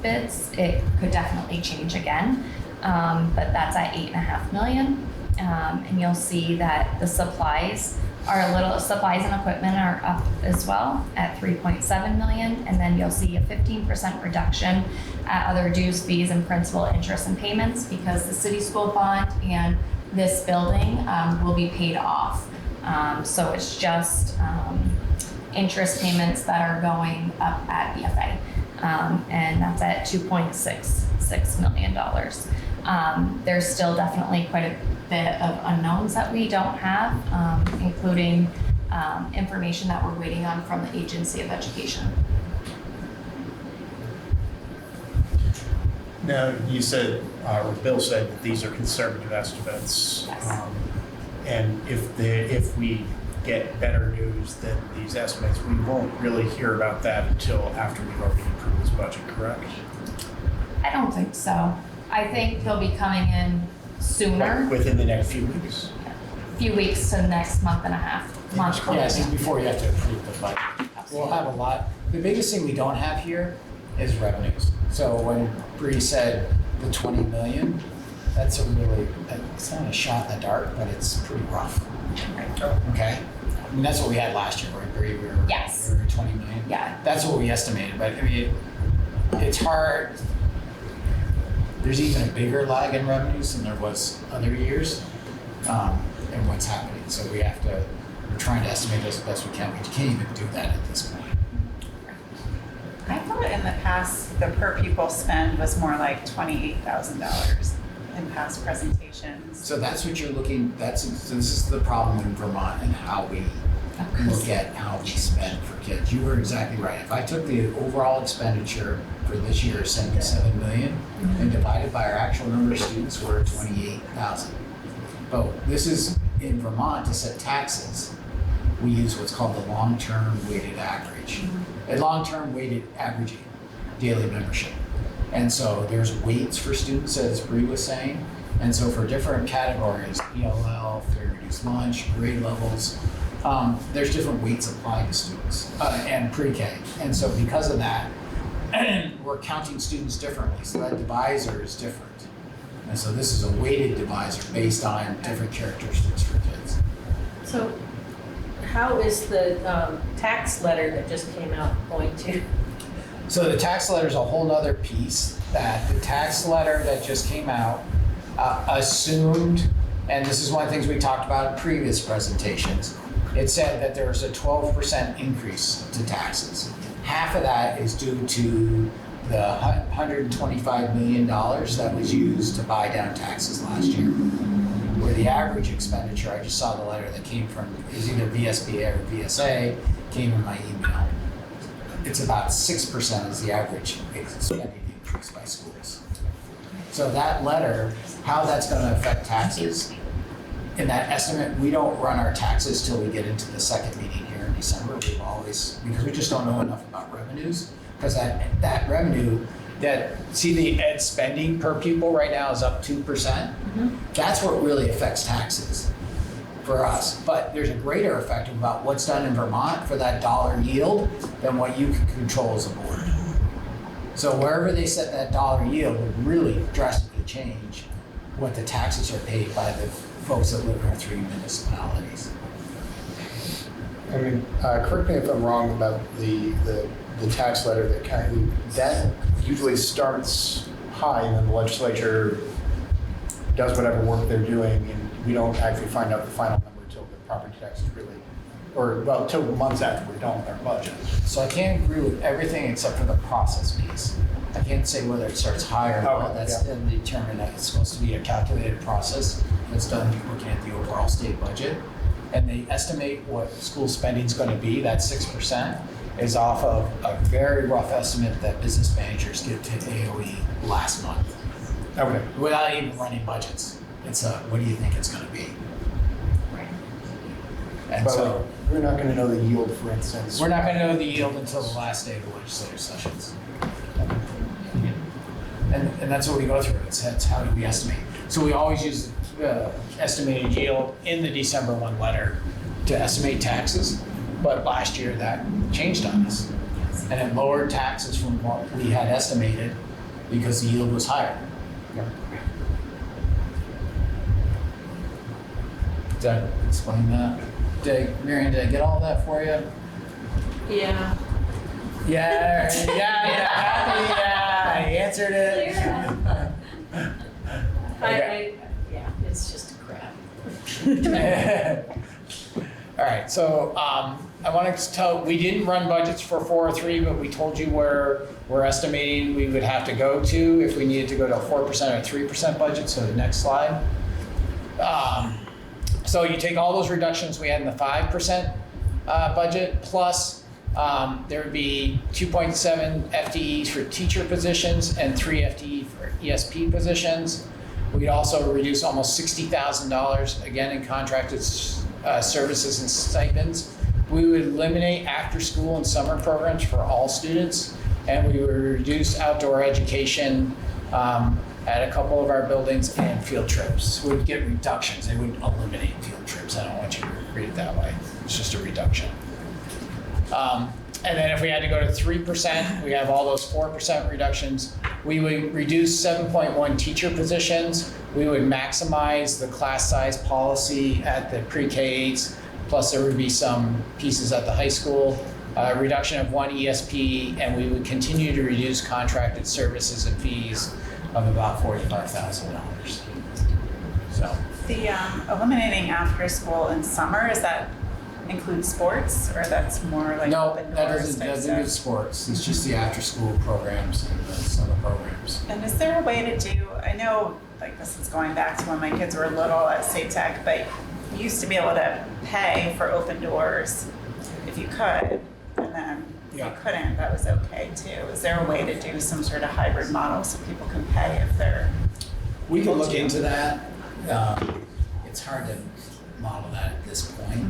bids. It could definitely change again, but that's at $8.5 million. And you'll see that the supplies and equipment are up as well at $3.7 million. And then you'll see a 15% reduction at other dues, fees, and principal, interest, and payments, because the city school bond and this building will be paid off. So it's just interest payments that are going up at BFA. And that's at $2.66 million. There's still definitely quite a bit of unknowns that we don't have, including information that we're waiting on from the Agency of Education. Now, you said, or Bill said, that these are conservative estimates. Yes. And if we get better news than these estimates, we won't really hear about that until after we've already approved this budget, correct? I don't think so. I think they'll be coming in sooner. Like within the next few weeks? A few weeks to the next month and a half. Yeah, I think before you have to approve the budget. We'll have a lot. The biggest thing we don't have here is revenues. So when Bree said the 20 million, it's not a shot in the dark, but it's pretty rough. Okay? I mean, that's what we had last year, right, Bree? Yes. We were 20 million. Yeah. That's what we estimated, but I mean, it's hard. There's even a bigger lag in revenues than there was other years, and what's happening. So we're trying to estimate as best we can. We can't even do that at this point. I thought in the past, the per pupil spend was more like $28,000 in past presentations. So that's what you're looking, this is the problem in Vermont and how we look at how we spend for kids. You were exactly right. If I took the overall expenditure for this year, 77 million, and divided by our actual number of students, we're at 28,000. But this is, in Vermont, to set taxes, we use what's called the long-term weighted average. A long-term weighted averaging daily membership. And so there's weights for students, as Bree was saying. And so for different categories, ELL, free reduced lunch, grade levels, there's different weights applied to students and pre-K. And so because of that, we're counting students differently. So that divisor is different. And so this is a weighted divisor based on different characteristics for kids. So how is the tax letter that just came out going to? So the tax letter is a whole nother piece. That the tax letter that just came out assumed, and this is one of the things we talked about in previous presentations, it said that there was a 12% increase to taxes. Half of that is due to the $125 million that was used to buy down taxes last year. Where the average expenditure, I just saw the letter that came from, is either VSBA or VSA, came in my email. It's about 6% is the average spending increase by schools. So that letter, how that's going to affect taxes, in that estimate, we don't run our taxes till we get into the second meeting here in December. We've always, because we just don't know enough about revenues, because that revenue, see the ed spending per pupil right now is up 2%. That's what really affects taxes for us. But there's a greater effect about what's done in Vermont for that dollar yield than what you can control as a board. So wherever they set that dollar yield would really drastically change what the taxes are paid by the folks that live in our 3 municipalities. I mean, correct me if I'm wrong about the tax letter that usually starts high, and then the legislature does whatever work they're doing, and we don't actually find out the final number until the property tax is really, until months after we're done with our budget. So I can't agree with everything except for the process piece. I can't say whether it starts higher or not. That's then determined that it's supposed to be a calculated process that's done looking at the overall state budget. And they estimate what school spending is going to be. That 6% is off of a very rough estimate that business managers give to AOE last month. Okay. Without even running budgets. It's what do you think it's going to be? Right. And But so we're not going to know the yield, for instance. we're not going to know the yield until the last day of the legislative sessions. And that's what we go through. It's how do we estimate? So we always use estimated yield in the December 1 letter to estimate taxes. But last year that changed on us. And it lowered taxes from what we had estimated because the yield was higher. Did I explain that? Marion, did I get all that for you? Yeah. Yeah, happy, I answered it. Yeah, it's just crap. All right, so I wanted to tell, we didn't run budgets for 4 or 3, but we told you where we're estimating we would have to go to if we needed to go to a 4% or 3% budget, so the next slide. So you take all those reductions we had in the 5% budget, plus there would be 2.7 FTEs for teacher positions and 3 FTE for ESP positions. We'd also reduce almost $60,000, again, in contracted services and stipends. We would eliminate after-school and summer programs for all students, and we would reduce outdoor education at a couple of our buildings and field trips. We'd get reductions. They wouldn't eliminate field trips. I don't want you to read it that way. It's just a reduction. And then if we had to go to 3%, we have all those 4% reductions. We would reduce 7.1 teacher positions. We would maximize the class size policy at the pre-K-8s, plus there would be some pieces at the high school. a reduction of 1 ESP, and we would continue to reduce contracted services and fees of about $45,000. So, The eliminating after school in summer, does that include sports or that's more like no, open that doors doesn't type do stuff? sports. It's just the after-school programs and the summer programs. And is there a way to do, I know, like this is going back to when my kids were little at State Tech, but you used to be able to pay for open doors if you could, and then if Yeah. you couldn't, that was okay too. Is there a way to do some sort of hybrid model so people can pay if they're We can able look to? into that. It's hard to model that at this point,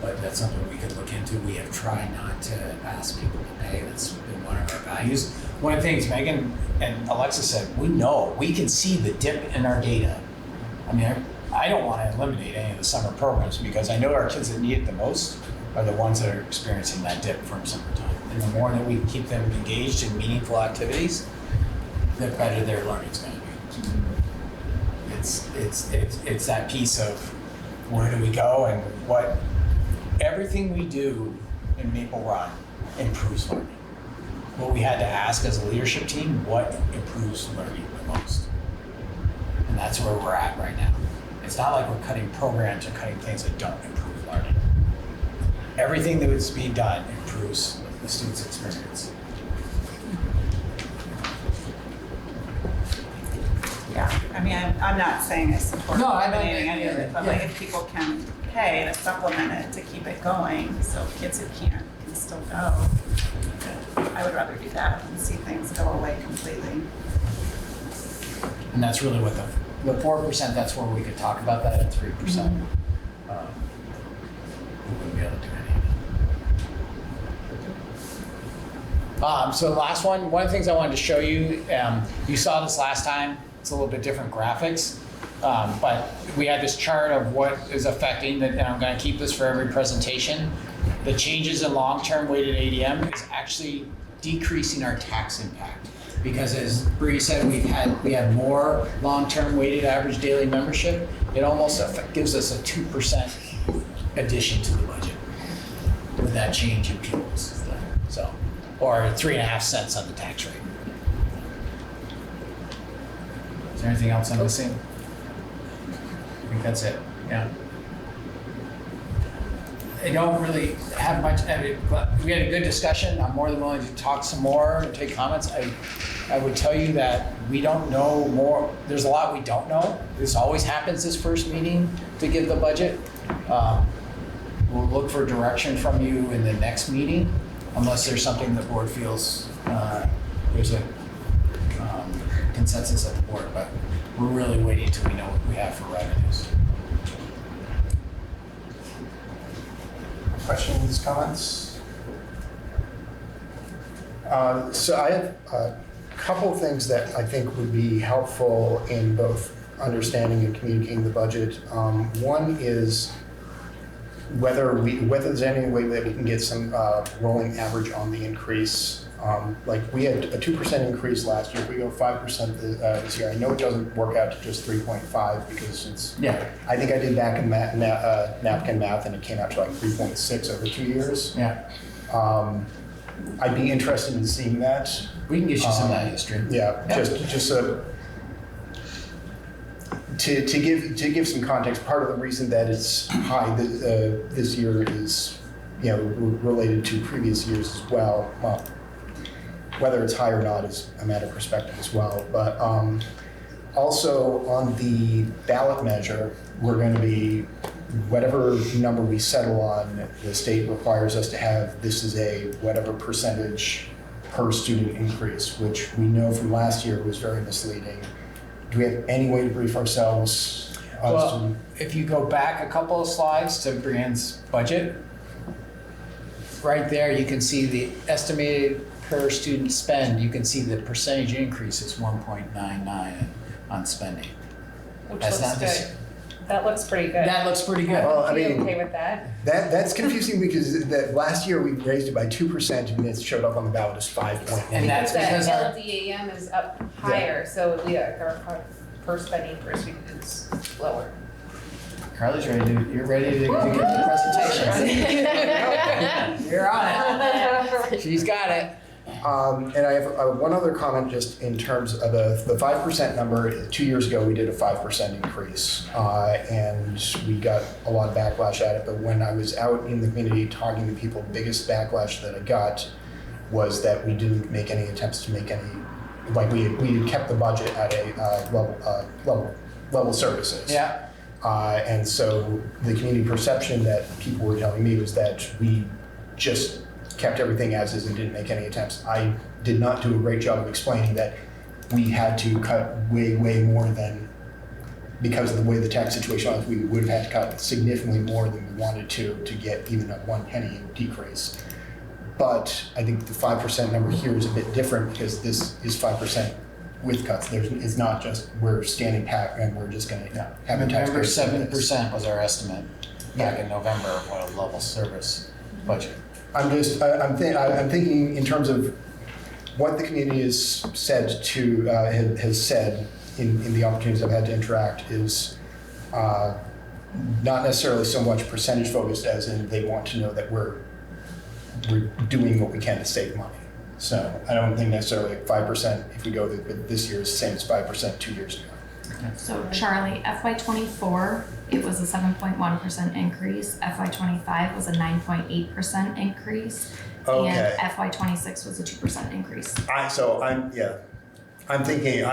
but that's something we could look into. We have tried not to ask people to pay. That's been one of our values. One of the things Megan and Alexa said, we know, we can see the dip in our data. I mean, I don't want to eliminate any of the summer programs because I know our kids that need it the most are the ones that are experiencing that dip from summertime. And the more that we keep them engaged in meaningful activities, the better their learning's going to be. It's that piece of where do we go and what everything we do in Maple Run improves learning. What we had to ask as a leadership team, what improves learning the most? And that's where we're at right now. It's not like we're cutting programs or cutting things that don't improve learning. Everything that is being done improves the student's experience. Yeah, I mean, I'm not saying I support No, I know. eliminating any of it, but like if people can pay to supplement it to keep it going, so kids who can't can still go. I would rather do that than see things go away completely. And that's really what the 4%, that's where we could talk about that at 3%. We wouldn't be able to do any. So the last one of the things I wanted to show you, you saw this last time, it's a little bit different graphics, but we had this chart of what is affecting that, and I'm gonna keep this for every presentation. The changes in long-term weighted ADM is actually decreasing our tax impact. Because as Bree said, we have more long-term weighted average daily membership. It almost gives us a 2% addition to the budget with that change in pupils. So, or 3.5 cents on the tax rate. Is there anything else I'm missing? I think that's it, yeah. I don't really have much, but we had a good discussion. I'm more than willing to talk some more and take comments. I would tell you that we don't know more. There's a lot we don't know. This always happens this first meeting to give the budget. We'll look for direction from you in the next meeting, unless there's something the board feels there's a consensus at the board, but we're really waiting till we know what we have for revenues. Questions, comments? So I have a couple of things that I think would be helpful in both understanding and communicating the budget. One is whether there's any way that we can get some rolling average on the increase. Like we had a 2% increase last year. If we go 5% this year, I know it doesn't work out to just 3.5 because it's. Yeah. I think I did back in napkin math, and it came out to like 3.6 over 2 years. Yeah. I'd be interested in seeing that. We can get you some of that history. Yeah, just to give some context. Part of the reason that it's high this year is, related to previous years as well. Well, whether it's high or not is a matter of perspective as well. But also on the ballot measure, we're going to be, whatever number we settle on, the state requires us to have, this is a whatever percentage per student increase, which we know from last year was very misleading. Do we have any way to brief ourselves? Well, if you go back a couple of slides to Brianne's budget, right there you can see the estimated per student spend. You can see the percentage increase is 1.99 on spending. Which That's looks not good. this- That looks pretty good. That looks pretty good. Well, I Be mean, okay with that? that's confusing because that last year we raised it by 2% and it showed up on the ballot as 5.1. And that's because our, LDAM is up higher, so our per spending per student is lower. Carly's ready to, you're ready to give the presentation. You're on it. She's got it. And I have one other comment just in terms of the 5% number. 2 years ago, we did a 5% increase, and we got a lot of backlash at it. But when I was out in the community talking to people, the biggest backlash that I got was that we didn't make any attempts to make any, like we had kept the budget at a level services. Yeah. And so the community perception that people were telling me was that we just kept everything as is and didn't make any attempts. I did not do a great job of explaining that we had to cut way more than, because of the way the tax situation was, we would have had to cut significantly more than we wanted to get even a 1 penny decrease. But I think the 5% number here is a bit different because this is 5% with cuts. It's not just we're standing pat and we're just going to have a tax. Remember, 7% was our estimate back in November of what a level service budget. I'm thinking in terms of what the community has said in the opportunities I've had to interact is not necessarily so much percentage focused as in they want to know that we're doing what we can to save money. So I don't think necessarily 5% if we go this year is the same as 5% 2 years ago. So Charlie, FY24, it was a 7.1% increase. FY25 was a 9.8% increase. Okay. And FY26 was a 2% increase. I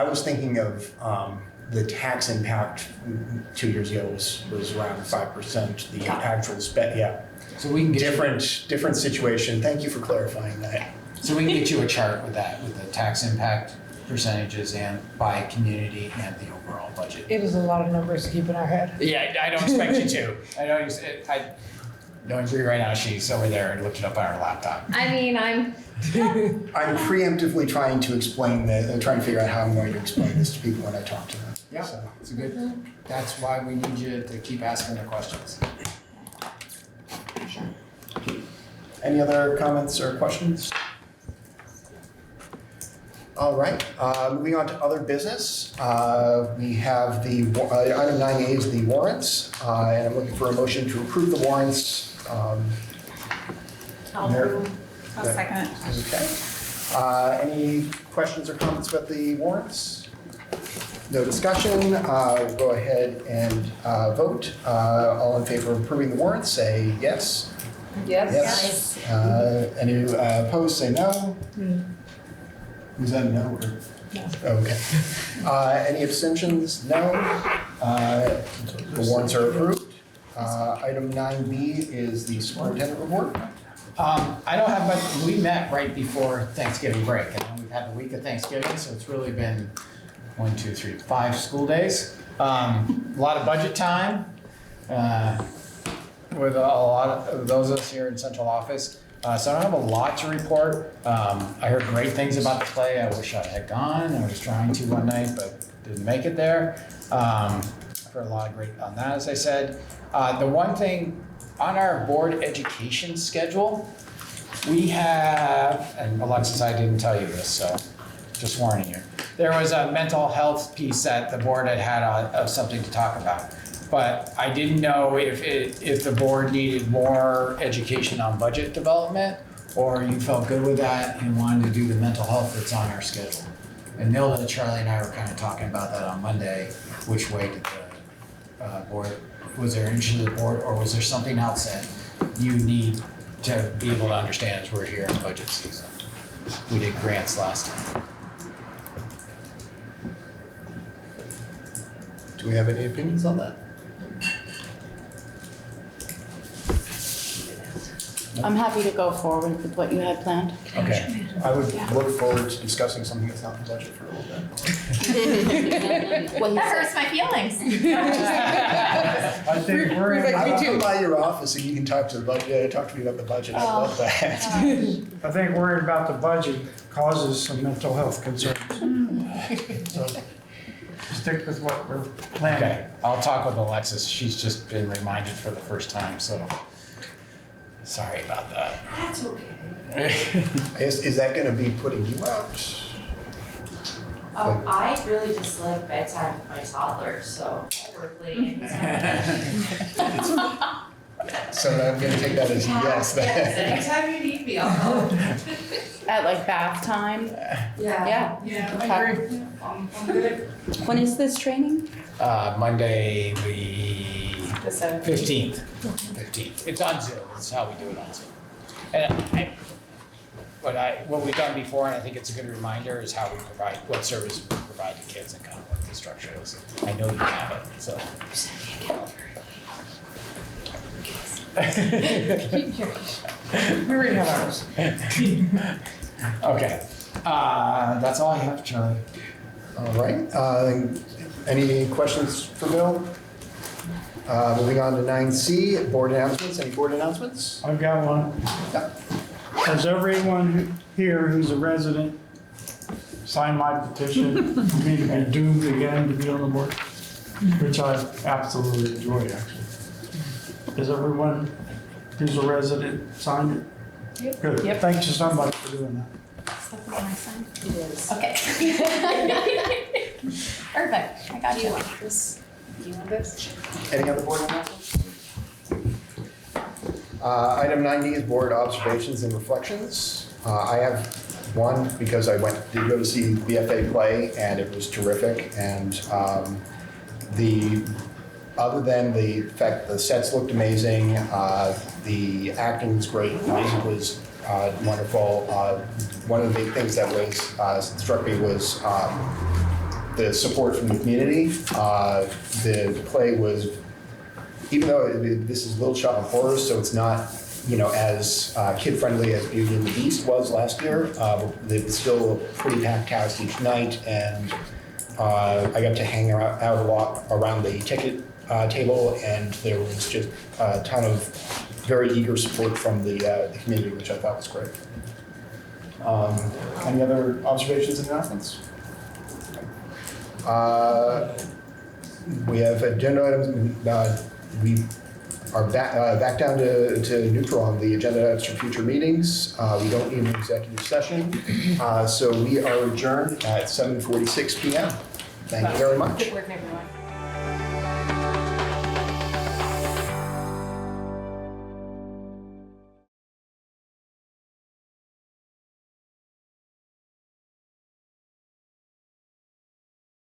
was thinking of the tax impact 2 years ago was around 5%. The actual spend, yeah. So we can get different situation. Thank you for clarifying that. So we can get you a chart with that, with the tax impact percentages and by community and the overall budget. It is a lot of numbers to keep in our head. Yeah, I don't expect you to. I don't agree right now. She's over there and looked it up on her laptop. I mean, I'm preemptively trying to explain trying to figure out how I'm going to explain this to people when I talk to them. Yeah, So. it's a good. That's why we need you to keep asking the questions. Any other comments or questions? All right, moving on to other business. We have the, item 9A is the warrants, and I'm looking for a motion to approve the warrants. I'll second it. Okay. Any questions or comments about the warrants? No discussion. Go ahead and vote. All in favor of approving the warrants, say yes. Yes. Any opposed, say no. Was that a no or? No. Okay. Any abstentions? No. The warrants are approved. Item 9B is the superintendent report. I don't have much. We met right before Thanksgiving break, and then we've had the week of Thanksgiving, so it's really been 1, 2, 3, 5 school days. A lot of budget time with a lot of those of us here in central office. So I don't have a lot to report. I heard great things about the play. I wish I had gone. I was trying to one night, but didn't make it there. I've heard a lot of great on that, as I said. The one thing on our board education schedule, we have, and Alexis, I didn't tell you this, so just warning you. There was a mental health piece that the board had of something to talk about. But I didn't know if the board needed more education on budget development, or you felt good with that and wanted to do the mental health that's on our schedule. And Nilda, Charlie, and I were kind of talking about that on Monday. Which way did the board, was there interest in the board, or was there something else that you need to be able to understand as we're here in budget season? We did grants last time. Do we have any opinions on that? I'm happy to go forward with what you had planned. Okay. I would look forward to discussing something that's not in the budget for a little bit. Well, that hurts my feelings. I think we're in, I'll come by your office and you can talk to me about the budget. I love that. I think worrying about the budget causes some mental health concerns. So stick with what we're planning. Okay, I'll talk with Alexis. She's just been reminded for the first time, so sorry about that. That's okay. Is that going to be putting you out? I really just like bedtime with my toddler, so I work late anytime. So I'm gonna take that as a yes then. Yes, anytime you need me, I'll come. At like bath time? Yeah. Yeah. I agree. I'm good. When is this training? Monday, The 17th. 15th. 15th. It's on Zoom. It's how we do it on Zoom. And what we've done before, and I think it's a good reminder, is how we provide, what service we provide to kids and kind of what the structure is. I know you have it, so. We already have ours. Okay, that's all I have, Charlie. All right, any questions for Bill? Moving on to 9C, board announcements. Any board announcements? I've got one. Yeah. Has everyone here who's a resident signed my petition for me to be doomed again to be on the board? Which I absolutely enjoy, actually. Has everyone who's a resident signed it? Yep. Good. Yep. Thanks to somebody for doing that. Is that the one I signed? It is. Okay. Perfect, I got Do you you. want this? Do you want this? Any other board announcements? Item 9D is board observations and reflections. I have one because I did go to see BFA play and it was terrific. And other than the fact the sets looked amazing, the acting was great, the music was wonderful. One of the big things that struck me was the support from the community. The play was, even though this is Little Shop of Horrors, so it's not, as kid-friendly as Beauty and the Beast was last year, it was still a pretty packed house each night, and I got to hang out a lot around the ticket table, and there was just a ton of very eager support from the community, which I thought was great. Any other observations and announcements? We have agenda items. We are back down to neutral on the agenda items for future meetings. We don't need an executive session. So we are adjourned at 7:46 p.m. Thank you very much. Good work, everyone.